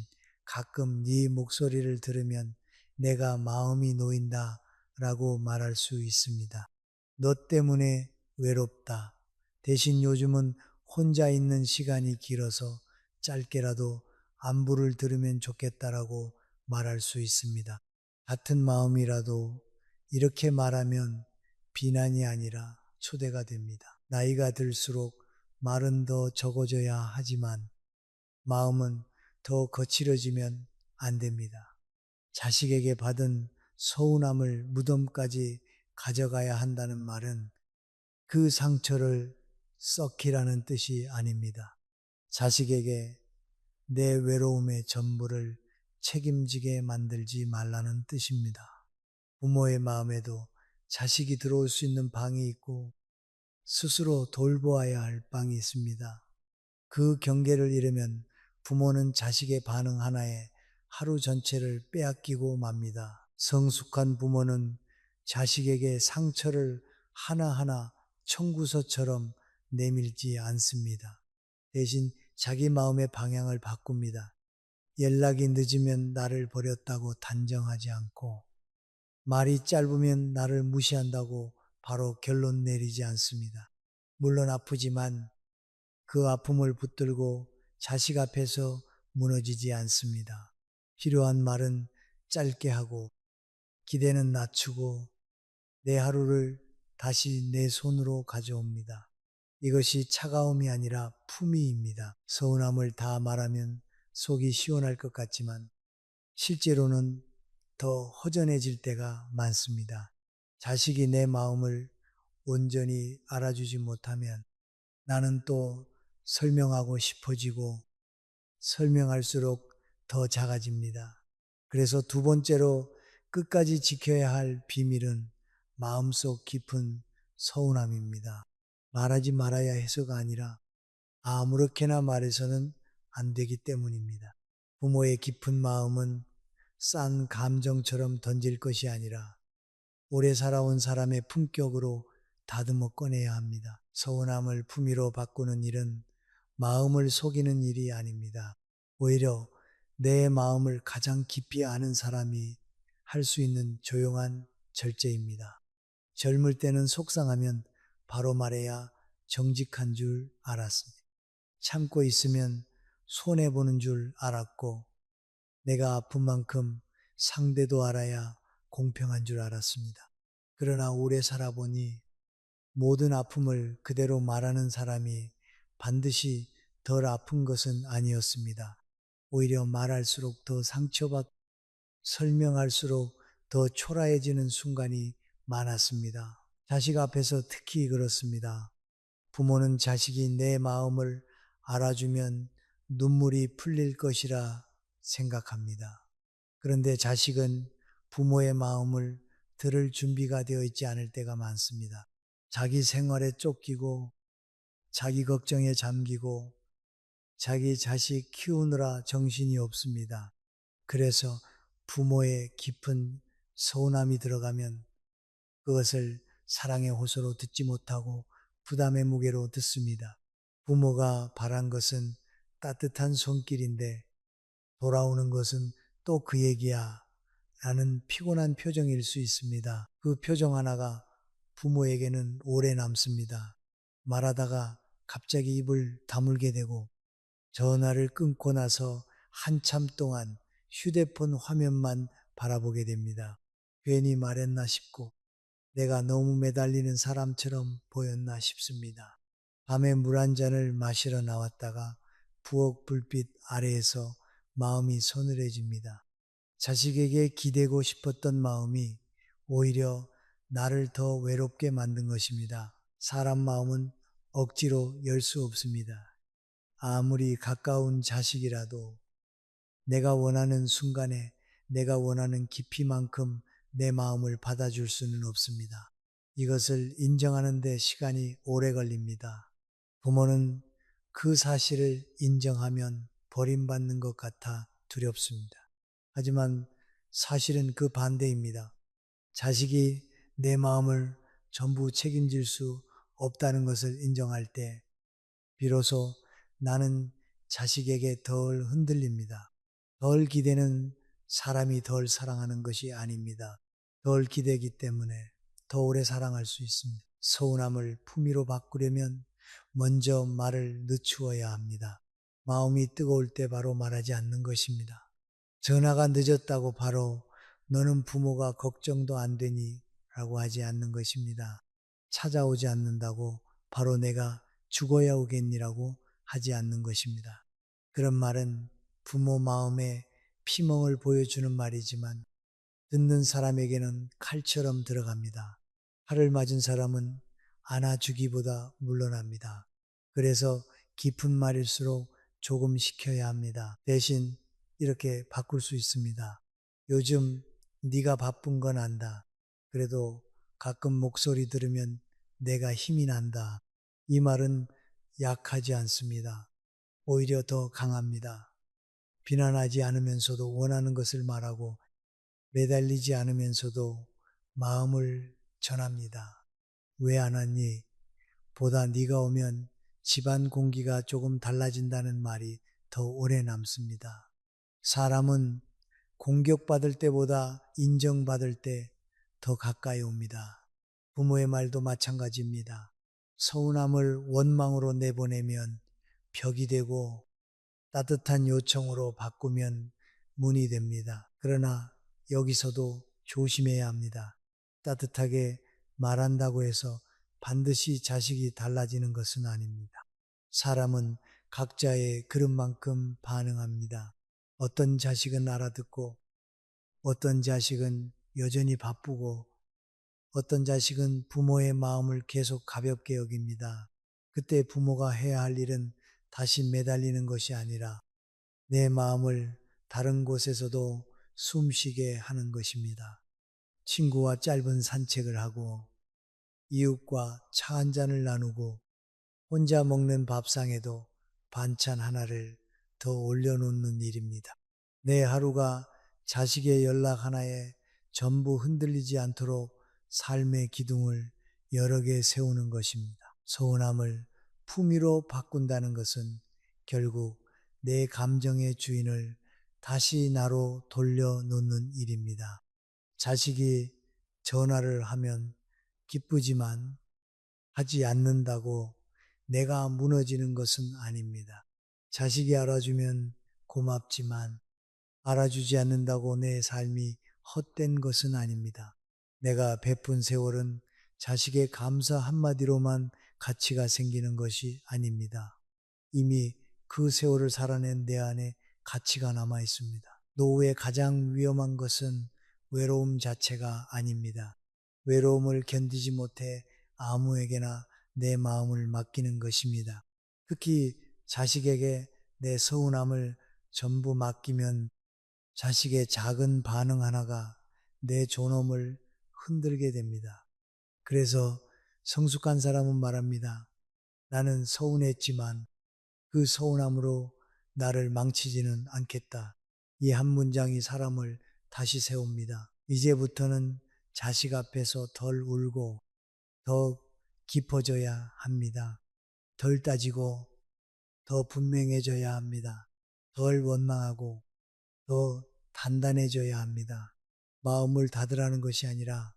가끔 네 목소리를 들으면 내가 마음이 놓인다 라고 말할 수 있습니다. 너 때문에 외롭다. 대신 요즘은 혼자 있는 시간이 길어서 짧게라도 안부를 들으면 좋겠다라고 말할 수 있습니다. 같은 마음이라도 이렇게 말하면 비난이 아니라 초대가 됩니다. 나이가 들수록 말은 더 적어져야 하지만 마음은 더 거칠어지면 안 됩니다. 자식에게 받은 서운함을 무덤까지 가져가야 한다는 말은 그 상처를 썩히라는 뜻이 아닙니다. 자식에게 내 외로움의 전부를 책임지게 만들지 말라는 뜻입니다. 부모의 마음에도 자식이 들어올 수 있는 방이 있고 스스로 돌보아야 할 방이 있습니다. 그 경계를 잃으면 부모는 자식의 반응 하나에 하루 전체를 빼앗기고 맙니다. 성숙한 부모는 자식에게 상처를 하나하나 청구서처럼 내밀지 않습니다. 대신 자기 마음의 방향을 바꿉니다. 연락이 늦으면 나를 버렸다고 단정하지 않고 말이 짧으면 나를 무시한다고 바로 결론 내리지 않습니다. 물론 아프지만 그 아픔을 붙들고 자식 앞에서 무너지지 않습니다. 필요한 말은 짧게 하고 기대는 낮추고 내 하루를 다시 내 손으로 가져옵니다. 이것이 차가움이 아니라 품위입니다. 서운함을 다 말하면 속이 시원할 것 같지만 실제로는 더 허전해질 때가 많습니다. 자식이 내 마음을 온전히 알아주지 못하면 나는 또 설명하고 싶어지고 설명할수록 더 작아집니다. 그래서 두 번째로 끝까지 지켜야 할 비밀은 마음속 깊은 서운함입니다. 말하지 말아야 해서가 아니라 아무렇게나 말해서는 안 되기 때문입니다. 부모의 깊은 마음은 싼 감정처럼 던질 것이 아니라 오래 살아온 사람의 품격으로 다듬어 꺼내야 합니다. 서운함을 품위로 바꾸는 일은 마음을 속이는 일이 아닙니다. 오히려 내 마음을 가장 깊이 아는 사람이 할 수 있는 조용한 절제입니다. 젊을 때는 속상하면 바로 말해야 정직한 줄 알았습니다. 참고 있으면 손해보는 줄 알았고 내가 아픈 만큼 상대도 알아야 공평한 줄 알았습니다. 그러나 오래 살아보니 모든 아픔을 그대로 말하는 사람이 반드시 덜 아픈 것은 아니었습니다. 오히려 말할수록 더 상처받고 설명할수록 더 초라해지는 순간이 많았습니다. 자식 앞에서 특히 그렇습니다. 부모는 자식이 내 마음을 알아주면 눈물이 풀릴 것이라 생각합니다. 그런데 자식은 부모의 마음을 들을 준비가 되어 있지 않을 때가 많습니다. 자기 생활에 쫓기고 자기 걱정에 잠기고 자기 자식 키우느라 정신이 없습니다. 그래서 부모의 깊은 서운함이 들어가면 그것을 사랑의 호소로 듣지 못하고 부담의 무게로 듣습니다. 부모가 바란 것은 따뜻한 손길인데 돌아오는 것은 또 그 얘기야 라는 피곤한 표정일 수 있습니다. 그 표정 하나가 부모에게는 오래 남습니다. 말하다가 갑자기 입을 다물게 되고 전화를 끊고 나서 한참 동안 휴대폰 화면만 바라보게 됩니다. 괜히 말했나 싶고 내가 너무 매달리는 사람처럼 보였나 싶습니다. 밤에 물 한 잔을 마시러 나왔다가 부엌 불빛 아래에서 마음이 서늘해집니다. 자식에게 기대고 싶었던 마음이 오히려 나를 더 외롭게 만든 것입니다. 사람 마음은 억지로 열 수 없습니다. 아무리 가까운 자식이라도 내가 원하는 순간에 내가 원하는 깊이만큼 내 마음을 받아줄 수는 없습니다. 이것을 인정하는 데 시간이 오래 걸립니다. 부모는 그 사실을 인정하면 버림받는 것 같아 두렵습니다. 하지만 사실은 그 반대입니다. 자식이 내 마음을 전부 책임질 수 없다는 것을 인정할 때 비로소 나는 자식에게 덜 흔들립니다. 덜 기대는 사람이 덜 사랑하는 것이 아닙니다. 덜 기대기 때문에 더 오래 사랑할 수 있습니다. 서운함을 품위로 바꾸려면 먼저 말을 늦추어야 합니다. 마음이 뜨거울 때 바로 말하지 않는 것입니다. 전화가 늦었다고 바로 너는 부모가 걱정도 안 되니 라고 하지 않는 것입니다. 찾아오지 않는다고 바로 내가 죽어야 오겠니라고 하지 않는 것입니다. 그런 말은 부모 마음에 피멍을 보여주는 말이지만 듣는 사람에게는 칼처럼 들어갑니다. 칼을 맞은 사람은 안아주기보다 물러납니다. 그래서 깊은 말일수록 조금 시켜야 합니다. 대신 이렇게 바꿀 수 있습니다. 요즘 네가 바쁜 건 안다. 그래도 가끔 목소리 들으면 내가 힘이 난다. 이 말은 약하지 않습니다. 오히려 더 강합니다. 비난하지 않으면서도 원하는 것을 말하고 매달리지 않으면서도 마음을 전합니다. 왜 안 왔니? 보다 네가 오면 집안 공기가 조금 달라진다는 말이 더 오래 남습니다. 사람은 공격받을 때보다 인정받을 때 더 가까이 옵니다. 부모의 말도 마찬가지입니다. 서운함을 원망으로 내보내면 벽이 되고 따뜻한 요청으로 바꾸면 문이 됩니다. 그러나 여기서도 조심해야 합니다. 따뜻하게 말한다고 해서 반드시 자식이 달라지는 것은 아닙니다. 사람은 각자의 그릇만큼 반응합니다. 어떤 자식은 알아듣고 어떤 자식은 여전히 바쁘고 어떤 자식은 부모의 마음을 계속 가볍게 여깁니다. 그때 부모가 해야 할 일은 다시 매달리는 것이 아니라 내 마음을 다른 곳에서도 숨쉬게 하는 것입니다. 친구와 짧은 산책을 하고 이웃과 차 한 잔을 나누고 혼자 먹는 밥상에도 반찬 하나를 더 올려놓는 일입니다. 내 하루가 자식의 연락 하나에 전부 흔들리지 않도록 삶의 기둥을 여러 개 세우는 것입니다. 서운함을 품위로 바꾼다는 것은 결국 내 감정의 주인을 다시 나로 돌려놓는 일입니다. 자식이 전화를 하면 기쁘지만 하지 않는다고 내가 무너지는 것은 아닙니다. 자식이 알아주면 고맙지만 알아주지 않는다고 내 삶이 헛된 것은 아닙니다. 내가 베푼 세월은 자식의 감사 한마디로만 가치가 생기는 것이 아닙니다. 이미 그 세월을 살아낸 내 안에 가치가 남아 있습니다. 노후의 가장 위험한 것은 외로움 자체가 아닙니다. 외로움을 견디지 못해 아무에게나 내 마음을 맡기는 것입니다. 특히 자식에게 내 서운함을 전부 맡기면 자식의 작은 반응 하나가 내 존엄을 흔들게 됩니다. 그래서 성숙한 사람은 말합니다. 나는 서운했지만 그 서운함으로 나를 망치지는 않겠다. 이 한 문장이 사람을 다시 세웁니다. 이제부터는 자식 앞에서 덜 울고 더 깊어져야 합니다. 덜 따지고 더 분명해져야 합니다. 덜 원망하고 더 단단해져야 합니다. 마음을 닫으라는 것이 아니라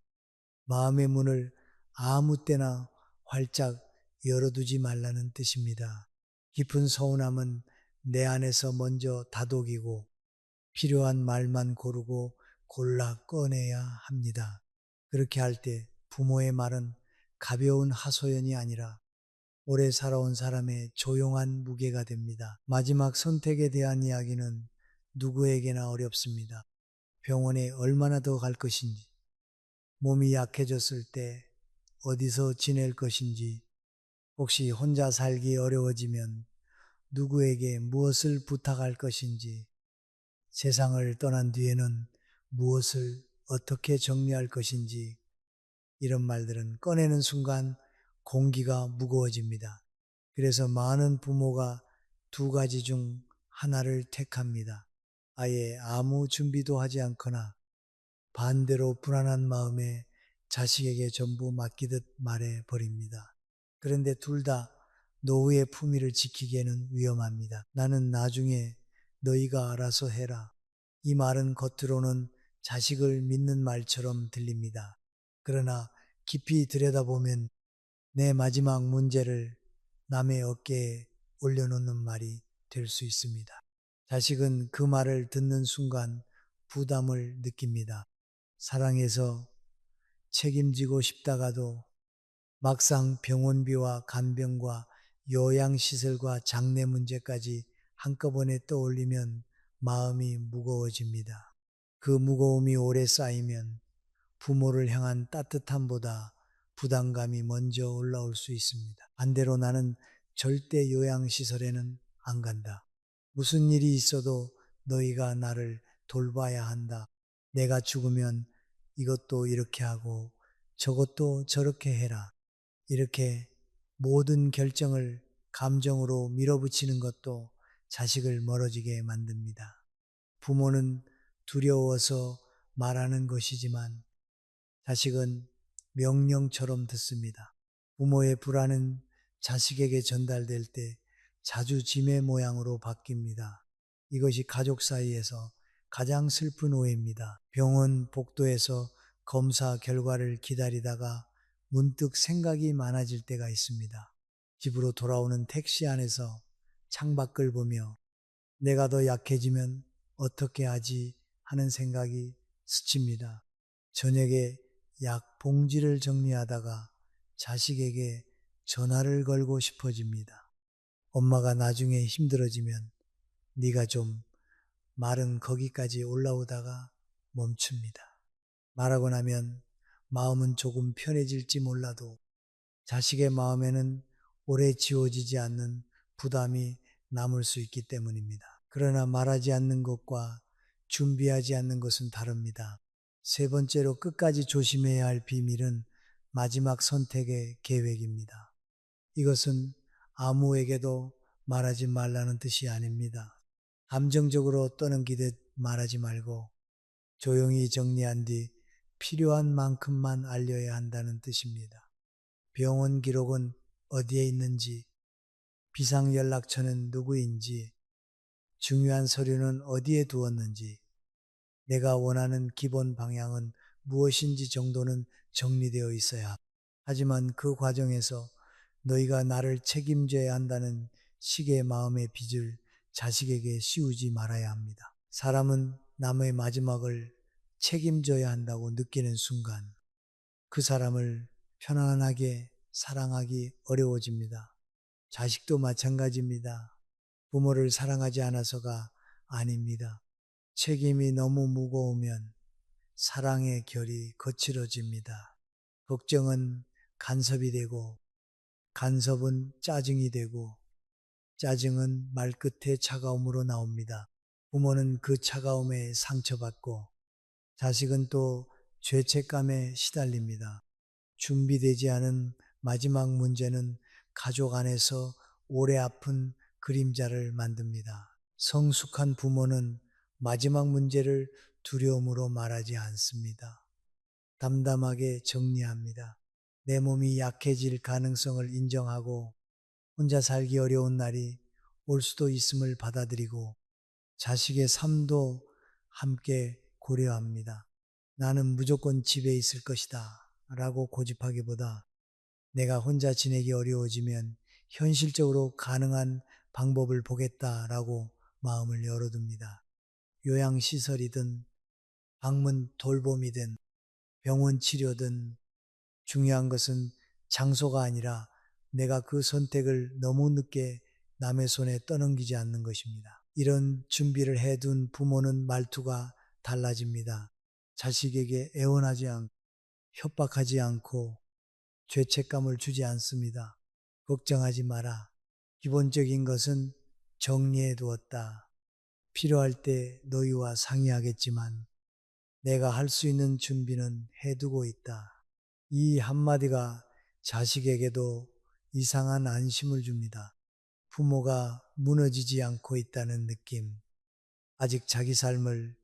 마음의 문을 아무 때나 활짝 열어두지 말라는 뜻입니다. 깊은 서운함은 내 안에서 먼저 다독이고 필요한 말만 고르고 골라 꺼내야 합니다. 그렇게 할 때 부모의 말은 가벼운 하소연이 아니라 오래 살아온 사람의 조용한 무게가 됩니다. 마지막 선택에 대한 이야기는 누구에게나 어렵습니다. 병원에 얼마나 더 갈 것인지, 몸이 약해졌을 때 어디서 지낼 것인지, 혹시 혼자 살기 어려워지면 누구에게 무엇을 부탁할 것인지, 세상을 떠난 뒤에는 무엇을 어떻게 정리할 것인지, 이런 말들은 꺼내는 순간 공기가 무거워집니다. 그래서 많은 부모가 두 가지 중 하나를 택합니다. 아예 아무 준비도 하지 않거나 반대로 불안한 마음에 자식에게 전부 맡기듯 말해 버립니다. 그런데 둘 다 노후의 품위를 지키기에는 위험합니다. 나는 나중에 너희가 알아서 해라. 이 말은 겉으로는 자식을 믿는 말처럼 들립니다. 그러나 깊이 들여다보면 내 마지막 문제를 남의 어깨에 올려놓는 말이 될 수 있습니다. 자식은 그 말을 듣는 순간 부담을 느낍니다. 사랑해서 책임지고 싶다가도 막상 병원비와 간병과 요양시설과 장례 문제까지 한꺼번에 떠올리면 마음이 무거워집니다. 그 무거움이 오래 쌓이면 부모를 향한 따뜻함보다 부담감이 먼저 올라올 수 있습니다. 반대로 나는 절대 요양시설에는 안 간다. 무슨 일이 있어도 너희가 나를 돌봐야 한다. 내가 죽으면 이것도 이렇게 하고 저것도 저렇게 해라. 이렇게 모든 결정을 감정으로 밀어붙이는 것도 자식을 멀어지게 만듭니다. 부모는 두려워서 말하는 것이지만 자식은 명령처럼 듣습니다. 부모의 불안은 자식에게 전달될 때 자주 짐의 모양으로 바뀝니다. 이것이 가족 사이에서 가장 슬픈 오해입니다. 병원 복도에서 검사 결과를 기다리다가 문득 생각이 많아질 때가 있습니다. 집으로 돌아오는 택시 안에서 창밖을 보며 내가 더 약해지면 어떻게 하지 하는 생각이 스칩니다. 저녁에 약 봉지를 정리하다가 자식에게 전화를 걸고 싶어집니다. 엄마가 나중에 힘들어지면 네가 좀 말은 거기까지 올라오다가 멈춥니다. 말하고 나면 마음은 조금 편해질지 몰라도 자식의 마음에는 오래 지워지지 않는 부담이 남을 수 있기 때문입니다. 그러나 말하지 않는 것과 준비하지 않는 것은 다릅니다. 세 번째로 끝까지 조심해야 할 비밀은 마지막 선택의 계획입니다. 이것은 아무에게도 말하지 말라는 뜻이 아닙니다. 감정적으로 떠넘기듯 말하지 말고 조용히 정리한 뒤 필요한 만큼만 알려야 한다는 뜻입니다. 병원 기록은 어디에 있는지, 비상연락처는 누구인지, 중요한 서류는 어디에 두었는지, 내가 원하는 기본 방향은 무엇인지 정도는 정리되어 있어야 합니다. 하지만 그 과정에서 너희가 나를 책임져야 한다는 식의 마음의 빚을 자식에게 씌우지 말아야 합니다. 사람은 남의 마지막을 책임져야 한다고 느끼는 순간 그 사람을 편안하게 사랑하기 어려워집니다. 자식도 마찬가지입니다. 부모를 사랑하지 않아서가 아닙니다. 책임이 너무 무거우면 사랑의 결이 거칠어집니다. 걱정은 간섭이 되고, 간섭은 짜증이 되고, 짜증은 말끝의 차가움으로 나옵니다. 부모는 그 차가움에 상처받고, 자식은 또 죄책감에 시달립니다. 준비되지 않은 마지막 문제는 가족 안에서 오래 아픈 그림자를 만듭니다. 성숙한 부모는 마지막 문제를 두려움으로 말하지 않습니다. 담담하게 정리합니다. 내 몸이 약해질 가능성을 인정하고 혼자 살기 어려운 날이 올 수도 있음을 받아들이고 자식의 삶도 함께 고려합니다. 나는 무조건 집에 있을 것이다 라고 고집하기보다 내가 혼자 지내기 어려워지면 현실적으로 가능한 방법을 보겠다라고 마음을 열어둡니다. 요양시설이든 방문 돌봄이든 병원 치료든 중요한 것은 장소가 아니라 내가 그 선택을 너무 늦게 남의 손에 떠넘기지 않는 것입니다. 이런 준비를 해둔 부모는 말투가 달라집니다. 자식에게 애원하지 않고 협박하지 않고 죄책감을 주지 않습니다. 걱정하지 마라. 기본적인 것은 정리해 두었다. 필요할 때 너희와 상의하겠지만 내가 할 수 있는 준비는 해두고 있다. 이 한마디가 자식에게도 이상한 안심을 줍니다. 부모가 무너지지 않고 있다는 느낌, 아직 자기 삶을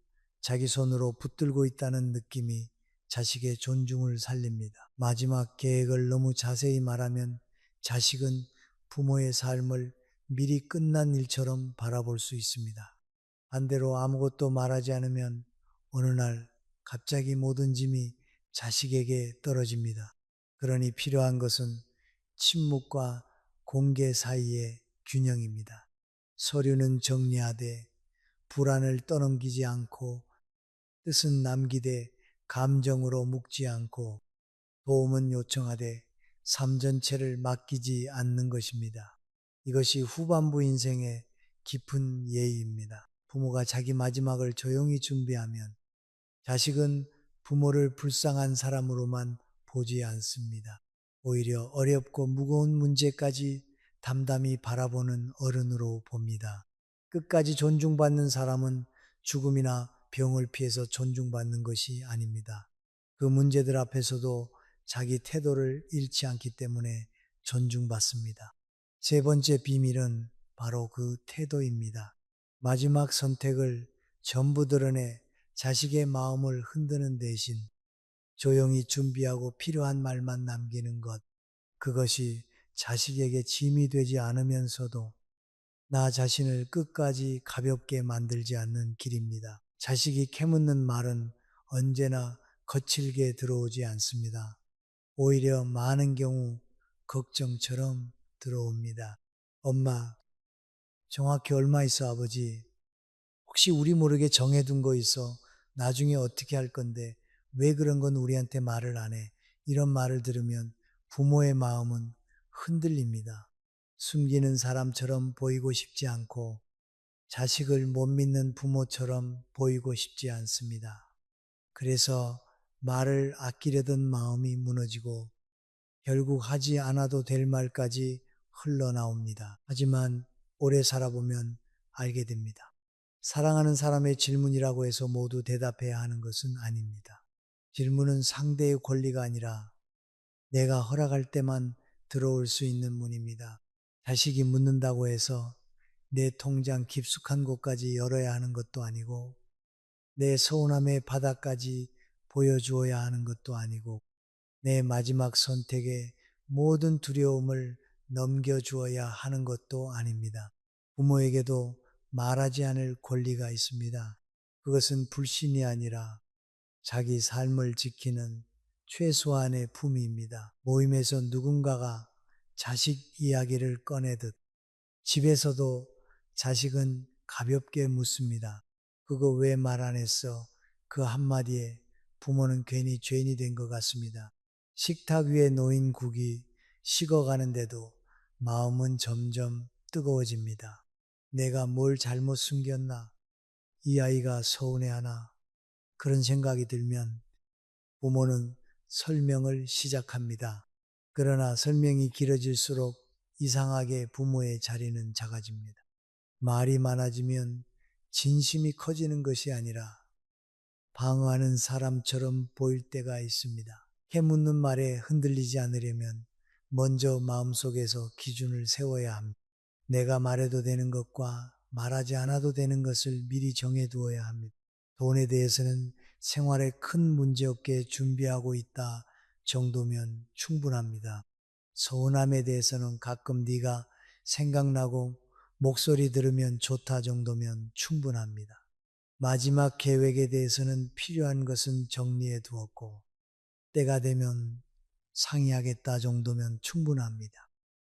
자기 손으로 붙들고 있다는 느낌이 자식의 존중을 살립니다. 마지막 계획을 너무 자세히 말하면 자식은 부모의 삶을 미리 끝난 일처럼 바라볼 수 있습니다. 반대로 아무것도 말하지 않으면 어느 날 갑자기 모든 짐이 자식에게 떨어집니다. 그러니 필요한 것은 침묵과 공개 사이의 균형입니다. 서류는 정리하되 불안을 떠넘기지 않고 뜻은 남기되 감정으로 묶지 않고 도움은 요청하되 삶 전체를 맡기지 않는 것입니다. 이것이 후반부 인생의 깊은 예의입니다. 부모가 자기 마지막을 조용히 준비하면 자식은 부모를 불쌍한 사람으로만 보지 않습니다. 오히려 어렵고 무거운 문제까지 담담히 바라보는 어른으로 봅니다. 끝까지 존중받는 사람은 죽음이나 병을 피해서 존중받는 것이 아닙니다. 그 문제들 앞에서도 자기 태도를 잃지 않기 때문에 존중받습니다. 세 번째 비밀은 바로 그 태도입니다. 마지막 선택을 전부 드러내 자식의 마음을 흔드는 대신 조용히 준비하고 필요한 말만 남기는 것, 그것이 자식에게 짐이 되지 않으면서도 나 자신을 끝까지 가볍게 만들지 않는 길입니다. 자식이 캐묻는 말은 언제나 거칠게 들어오지 않습니다. 오히려 많은 경우 걱정처럼 들어옵니다. 엄마, 정확히 얼마 있어 아버지? 혹시 우리 모르게 정해둔 거 있어? 나중에 어떻게 할 건데 왜 그런 건 우리한테 말을 안 해? 이런 말을 들으면 부모의 마음은 흔들립니다. 숨기는 사람처럼 보이고 싶지 않고 자식을 못 믿는 부모처럼 보이고 싶지 않습니다. 그래서 말을 아끼려던 마음이 무너지고 결국 하지 않아도 될 말까지 흘러나옵니다. 하지만 오래 살아보면 알게 됩니다. 사랑하는 사람의 질문이라고 해서 모두 대답해야 하는 것은 아닙니다. 질문은 상대의 권리가 아니라 내가 허락할 때만 들어올 수 있는 문입니다. 자식이 묻는다고 해서 내 통장 깊숙한 곳까지 열어야 하는 것도 아니고 내 서운함의 바닥까지 보여주어야 하는 것도 아니고 내 마지막 선택에 모든 두려움을 넘겨주어야 하는 것도 아닙니다. 부모에게도 말하지 않을 권리가 있습니다. 그것은 불신이 아니라 자기 삶을 지키는 최소한의 품위입니다. 모임에서 누군가가 자식 이야기를 꺼내듯 집에서도 자식은 가볍게 묻습니다. 그거 왜 말 안 했어? 그 한마디에 부모는 괜히 죄인이 된 것 같습니다. 식탁 위에 놓인 국이 식어가는데도 마음은 점점 뜨거워집니다. 내가 뭘 잘못 숨겼나? 이 아이가 서운해하나? 그런 생각이 들면 부모는 설명을 시작합니다. 그러나 설명이 길어질수록 이상하게 부모의 자리는 작아집니다. 말이 많아지면 진심이 커지는 것이 아니라 방어하는 사람처럼 보일 때가 있습니다. 캐묻는 말에 흔들리지 않으려면 먼저 마음속에서 기준을 세워야 합니다. 내가 말해도 되는 것과 말하지 않아도 되는 것을 미리 정해두어야 합니다. 돈에 대해서는 생활에 큰 문제 없게 준비하고 있다 정도면 충분합니다. 서운함에 대해서는 가끔 네가 생각나고 목소리 들으면 좋다 정도면 충분합니다. 마지막 계획에 대해서는 필요한 것은 정리해 두었고 때가 되면 상의하겠다 정도면 충분합니다.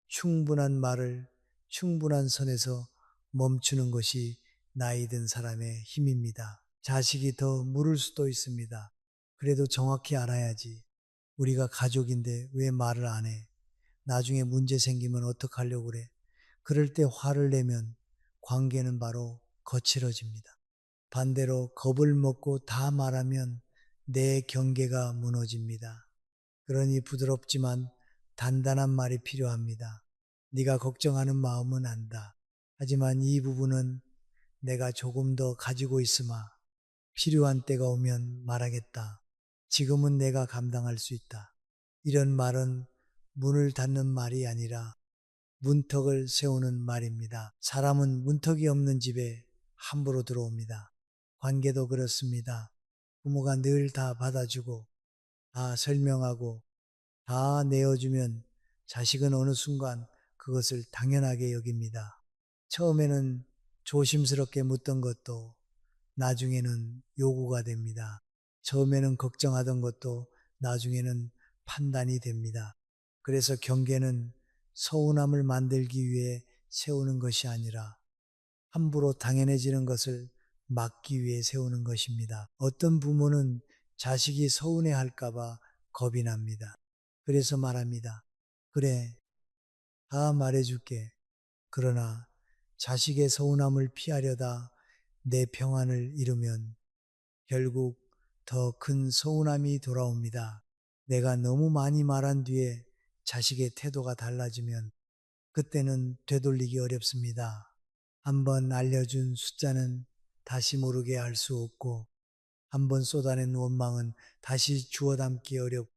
충분한 말을 충분한 선에서 멈추는 것이 나이 든 사람의 힘입니다. 자식이 더 물을 수도 있습니다. 그래도 정확히 알아야지. 우리가 가족인데 왜 말을 안 해? 나중에 문제 생기면 어떡하려고 그래? 그럴 때 화를 내면 관계는 바로 거칠어집니다. 반대로 겁을 먹고 다 말하면 내 경계가 무너집니다. 그러니 부드럽지만 단단한 말이 필요합니다. 네가 걱정하는 마음은 안다. 하지만 이 부분은 내가 조금 더 가지고 있으마. 필요한 때가 오면 말하겠다. 지금은 내가 감당할 수 있다. 이런 말은 문을 닫는 말이 아니라 문턱을 세우는 말입니다. 사람은 문턱이 없는 집에 함부로 들어옵니다. 관계도 그렇습니다. 부모가 늘 다 받아주고 다 설명하고 다 내어주면 자식은 어느 순간 그것을 당연하게 여깁니다. 처음에는 조심스럽게 묻던 것도 나중에는 요구가 됩니다. 처음에는 걱정하던 것도 나중에는 판단이 됩니다. 그래서 경계는 서운함을 만들기 위해 세우는 것이 아니라 함부로 당연해지는 것을 막기 위해 세우는 것입니다. 어떤 부모는 자식이 서운해 할까봐 겁이 납니다. 그래서 말합니다. 그래, 다 말해줄게. 그러나 자식의 서운함을 피하려다 내 평안을 잃으면 결국 더 큰 서운함이 돌아옵니다. 내가 너무 많이 말한 뒤에 자식의 태도가 달라지면 그때는 되돌리기 어렵습니다. 한번 알려준 숫자는 다시 모르게 알 수 없고 한번 쏟아낸 원망은 다시 주워 담기 어렵고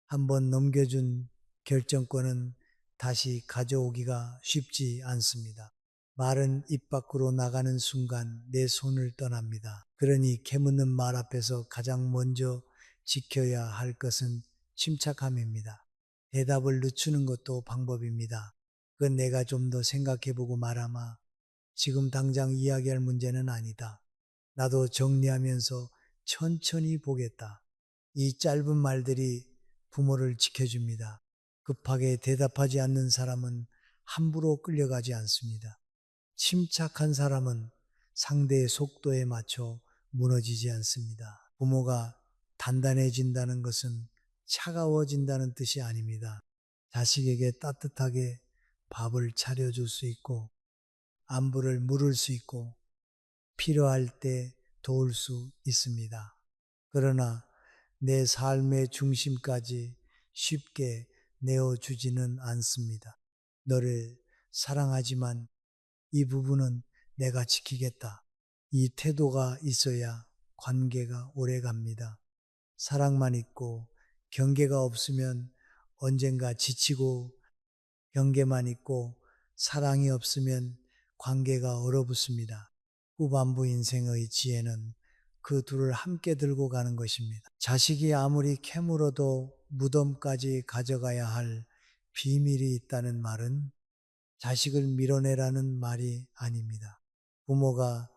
한번 넘겨준 결정권은 다시 가져오기가 쉽지 않습니다. 말은 입 밖으로 나가는 순간 내 손을 떠납니다. 그러니 캐묻는 말 앞에서 가장 먼저 지켜야 할 것은 침착함입니다. 대답을 늦추는 것도 방법입니다. 그건 내가 좀 더 생각해보고 말아마. 지금 당장 이야기할 문제는 아니다. 나도 정리하면서 천천히 보겠다. 이 짧은 말들이 부모를 지켜줍니다. 급하게 대답하지 않는 사람은 함부로 끌려가지 않습니다. 침착한 사람은 상대의 속도에 맞춰 무너지지 않습니다. 부모가 단단해진다는 것은 차가워진다는 뜻이 아닙니다. 자식에게 따뜻하게 밥을 차려줄 수 있고 안부를 물을 수 있고 필요할 때 도울 수 있습니다. 그러나 내 삶의 중심까지 쉽게 내어주지는 않습니다. 너를 사랑하지만 이 부분은 내가 지키겠다. 이 태도가 있어야 관계가 오래 갑니다. 사랑만 있고 경계가 없으면 언젠가 지치고, 경계만 있고 사랑이 없으면 관계가 얼어붙습니다. 후반부 인생의 지혜는 그 둘을 함께 들고 가는 것입니다. 자식이 아무리 캐물어도 무덤까지 가져가야 할 비밀이 있다는 말은 자식을 밀어내라는 말이 아닙니다. 부모가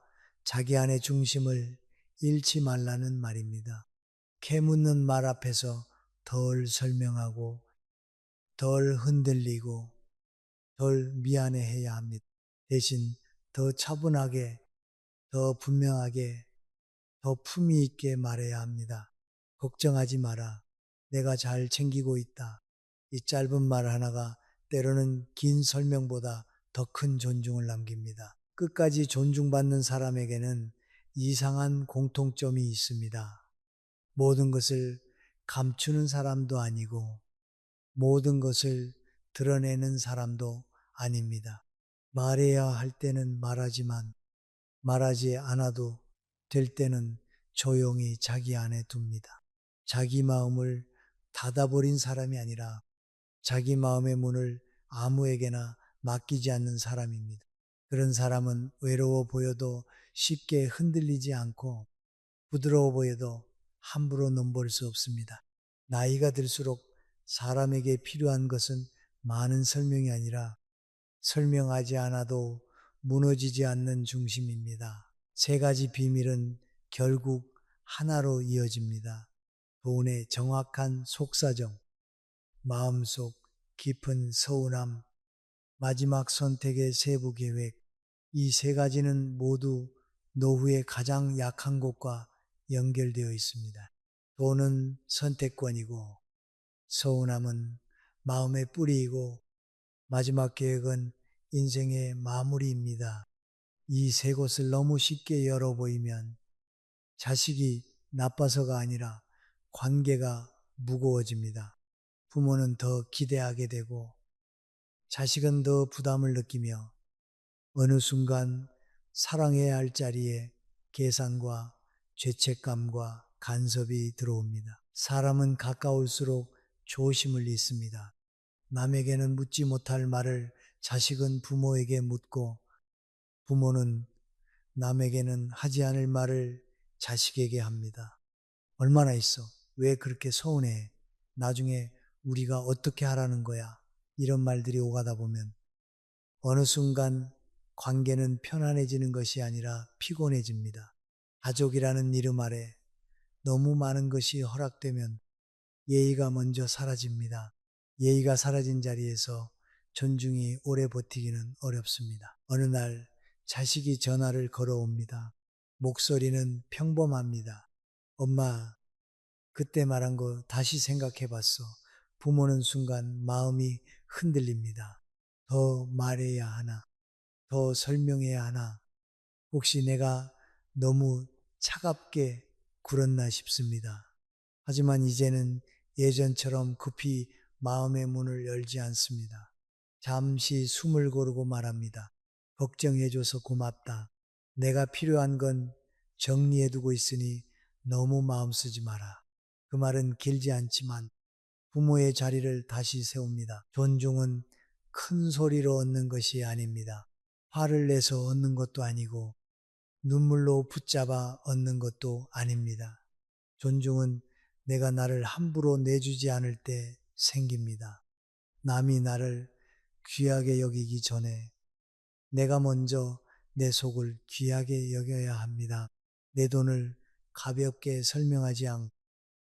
자기 안의 중심을 잃지 말라는 말입니다. 캐묻는 말 앞에서 덜 설명하고 덜 흔들리고 덜 미안해해야 합니다. 대신 더 차분하게, 더 분명하게, 더 품위 있게 말해야 합니다. 걱정하지 마라. 내가 잘 챙기고 있다. 이 짧은 말 하나가 때로는 긴 설명보다 더 큰 존중을 남깁니다. 끝까지 존중받는 사람에게는 이상한 공통점이 있습니다. 모든 것을 감추는 사람도 아니고 모든 것을 드러내는 사람도 아닙니다. 말해야 할 때는 말하지만 말하지 않아도 될 때는 조용히 자기 안에 둡니다. 자기 마음을 닫아버린 사람이 아니라 자기 마음의 문을 아무에게나 맡기지 않는 사람입니다. 그런 사람은 외로워 보여도 쉽게 흔들리지 않고 부드러워 보여도 함부로 넘볼 수 없습니다. 나이가 들수록 사람에게 필요한 것은 많은 설명이 아니라 설명하지 않아도 무너지지 않는 중심입니다. 세 가지 비밀은 결국 하나로 이어집니다. 돈의 정확한 속사정, 마음속 깊은 서운함, 마지막 선택의 세부 계획, 이 세 가지는 모두 노후의 가장 약한 곳과 연결되어 있습니다. 돈은 선택권이고, 서운함은 마음의 뿌리이고, 마지막 계획은 인생의 마무리입니다. 이 세 곳을 너무 쉽게 열어 보이면 자식이 나빠서가 아니라 관계가 무거워집니다. 부모는 더 기대하게 되고 자식은 더 부담을 느끼며 어느 순간 사랑해야 할 자리에 계산과 죄책감과 간섭이 들어옵니다. 사람은 가까울수록 조심을 잃습니다. 남에게는 묻지 못할 말을 자식은 부모에게 묻고 부모는 남에게는 하지 않을 말을 자식에게 합니다. 얼마나 있어? 왜 그렇게 서운해? 나중에 우리가 어떻게 하라는 거야? 이런 말들이 오가다 보면 어느 순간 관계는 편안해지는 것이 아니라 피곤해집니다. 가족이라는 이름 아래 너무 많은 것이 허락되면 예의가 먼저 사라집니다. 예의가 사라진 자리에서 존중이 오래 버티기는 어렵습니다. 어느 날 자식이 전화를 걸어옵니다. 목소리는 평범합니다. 엄마, 그때 말한 거 다시 생각해 봤어. 부모는 순간 마음이 흔들립니다. 더 말해야 하나? 더 설명해야 하나? 혹시 내가 너무 차갑게 굴었나 싶습니다. 하지만 이제는 예전처럼 급히 마음의 문을 열지 않습니다. 잠시 숨을 고르고 말합니다. 걱정해줘서 고맙다. 내가 필요한 건 정리해두고 있으니 너무 마음 쓰지 마라. 그 말은 길지 않지만 부모의 자리를 다시 세웁니다. 존중은 큰 소리로 얻는 것이 아닙니다. 화를 내서 얻는 것도 아니고 눈물로 붙잡아 얻는 것도 아닙니다. 존중은 내가 나를 함부로 내주지 않을 때 생깁니다. 남이 나를 귀하게 여기기 전에 내가 먼저 내 속을 귀하게 여겨야 합니다. 내 돈을 가볍게 설명하지 않고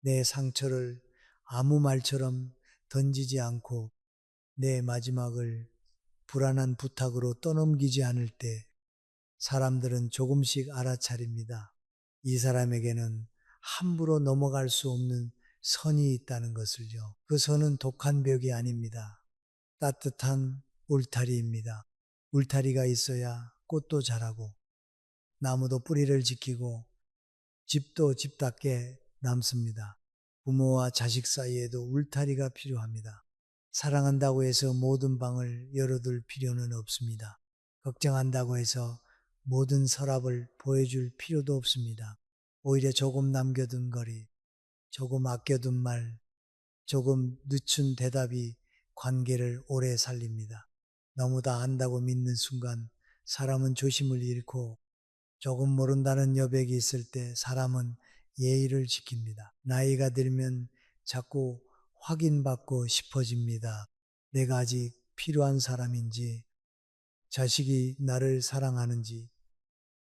내 상처를 아무 말처럼 던지지 않고 내 마지막을 불안한 부탁으로 떠넘기지 않을 때 사람들은 조금씩 알아차립니다. 이 사람에게는 함부로 넘어갈 수 없는 선이 있다는 것을요. 그 선은 독한 벽이 아닙니다. 따뜻한 울타리입니다. 울타리가 있어야 꽃도 자라고 나무도 뿌리를 지키고 집도 집답게 남습니다. 부모와 자식 사이에도 울타리가 필요합니다. 사랑한다고 해서 모든 방을 열어둘 필요는 없습니다. 걱정한다고 해서 모든 서랍을 보여줄 필요도 없습니다. 오히려 조금 남겨둔 거리, 조금 아껴둔 말, 조금 늦춘 대답이 관계를 오래 살립니다. 너무 다 안다고 믿는 순간 사람은 조심을 잃고, 조금 모른다는 여백이 있을 때 사람은 예의를 지킵니다. 나이가 들면 자꾸 확인받고 싶어집니다. 내가 아직 필요한 사람인지, 자식이 나를 사랑하는지,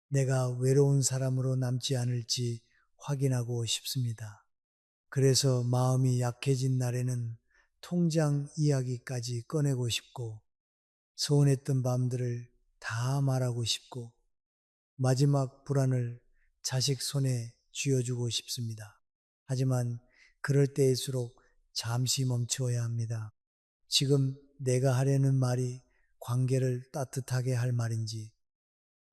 내가 외로운 사람으로 남지 않을지 확인하고 싶습니다. 그래서 마음이 약해진 날에는 통장 이야기까지 꺼내고 싶고, 서운했던 밤들을 다 말하고 싶고, 마지막 불안을 자식 손에 쥐어주고 싶습니다. 하지만 그럴 때일수록 잠시 멈추어야 합니다. 지금 내가 하려는 말이 관계를 따뜻하게 할 말인지,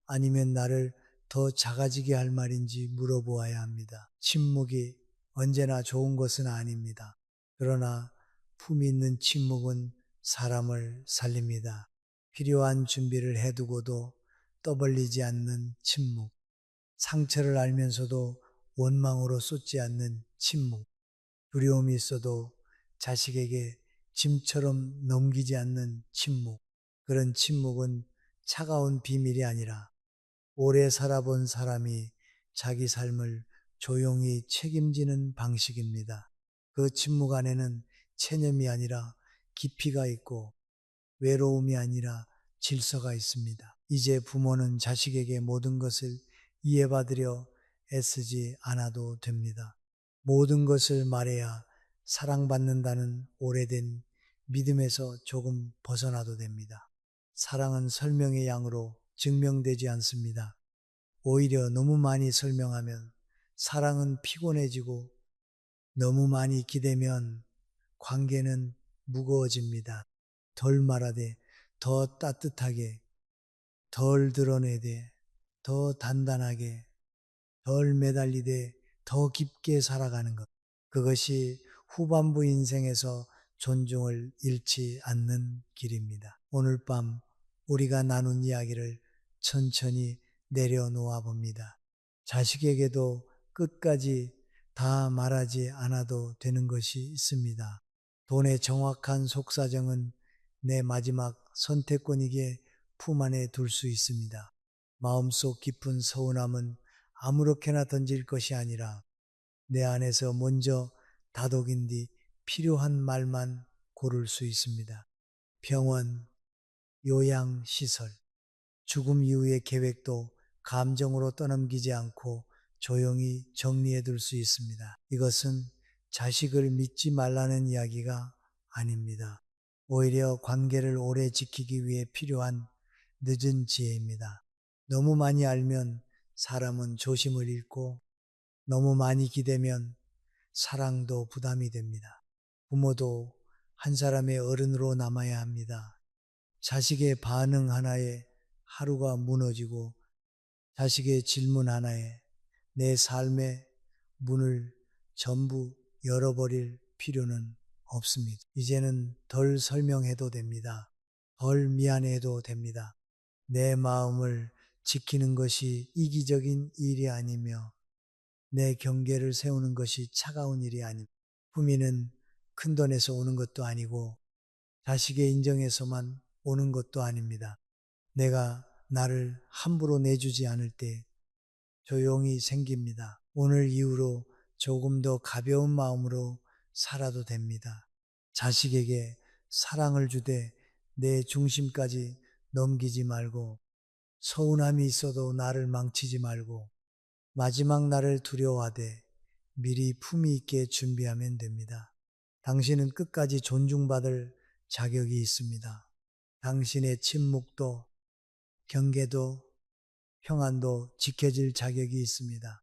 아니면 나를 더 작아지게 할 말인지 물어보아야 합니다. 침묵이 언제나 좋은 것은 아닙니다. 그러나 품이 있는 침묵은 사람을 살립니다. 필요한 준비를 해두고도 떠벌리지 않는 침묵, 상처를 알면서도 원망으로 쏟지 않는 침묵, 두려움이 있어도 자식에게 짐처럼 넘기지 않는 침묵, 그런 침묵은 차가운 비밀이 아니라 오래 살아본 사람이 자기 삶을 조용히 책임지는 방식입니다. 그 침묵 안에는 체념이 아니라 깊이가 있고, 외로움이 아니라 질서가 있습니다. 이제 부모는 자식에게 모든 것을 이해받으려 애쓰지 않아도 됩니다. 모든 것을 말해야 사랑받는다는 오래된 믿음에서 조금 벗어나도 됩니다. 사랑은 설명의 양으로 증명되지 않습니다. 오히려 너무 많이 설명하면 사랑은 피곤해지고, 너무 많이 기대면 관계는 무거워집니다. 덜 말하되 더 따뜻하게, 덜 드러내되 더 단단하게, 덜 매달리되 더 깊게 살아가는 것. 그것이 후반부 인생에서 존중을 잃지 않는 길입니다. 오늘 밤 우리가 나눈 이야기를 천천히 내려놓아 봅니다. 자식에게도 끝까지 다 말하지 않아도 되는 것이 있습니다. 돈의 정확한 속사정은 내 마지막 선택권이기에 품 안에 둘 수 있습니다. 마음속 깊은 서운함은 아무렇게나 던질 것이 아니라 내 안에서 먼저 다독인 뒤 필요한 말만 고를 수 있습니다. 병원, 요양시설, 죽음 이후의 계획도 감정으로 떠넘기지 않고 조용히 정리해 둘 수 있습니다. 이것은 자식을 믿지 말라는 이야기가 아닙니다. 오히려 관계를 오래 지키기 위해 필요한 늦은 지혜입니다. 너무 많이 알면 사람은 조심을 잃고, 너무 많이 기대면 사랑도 부담이 됩니다. 부모도 한 사람의 어른으로 남아야 합니다. 자식의 반응 하나에 하루가 무너지고, 자식의 질문 하나에 내 삶의 문을 전부 열어버릴 필요는 없습니다. 이제는 덜 설명해도 됩니다. 덜 미안해도 됩니다. 내 마음을 지키는 것이 이기적인 일이 아니며, 내 경계를 세우는 것이 차가운 일이 아닙니다. 품위는 큰 돈에서 오는 것도 아니고, 자식의 인정에서만 오는 것도 아닙니다. 내가 나를 함부로 내주지 않을 때 조용히 생깁니다. 오늘 이후로 조금 더 가벼운 마음으로 살아도 됩니다. 자식에게 사랑을 주되 내 중심까지 넘기지 말고, 서운함이 있어도 나를 망치지 말고, 마지막 날을 두려워하되 미리 품위 있게 준비하면 됩니다. 당신은 끝까지 존중받을 자격이 있습니다. 당신의 침묵도, 경계도, 평안도 지켜질 자격이 있습니다.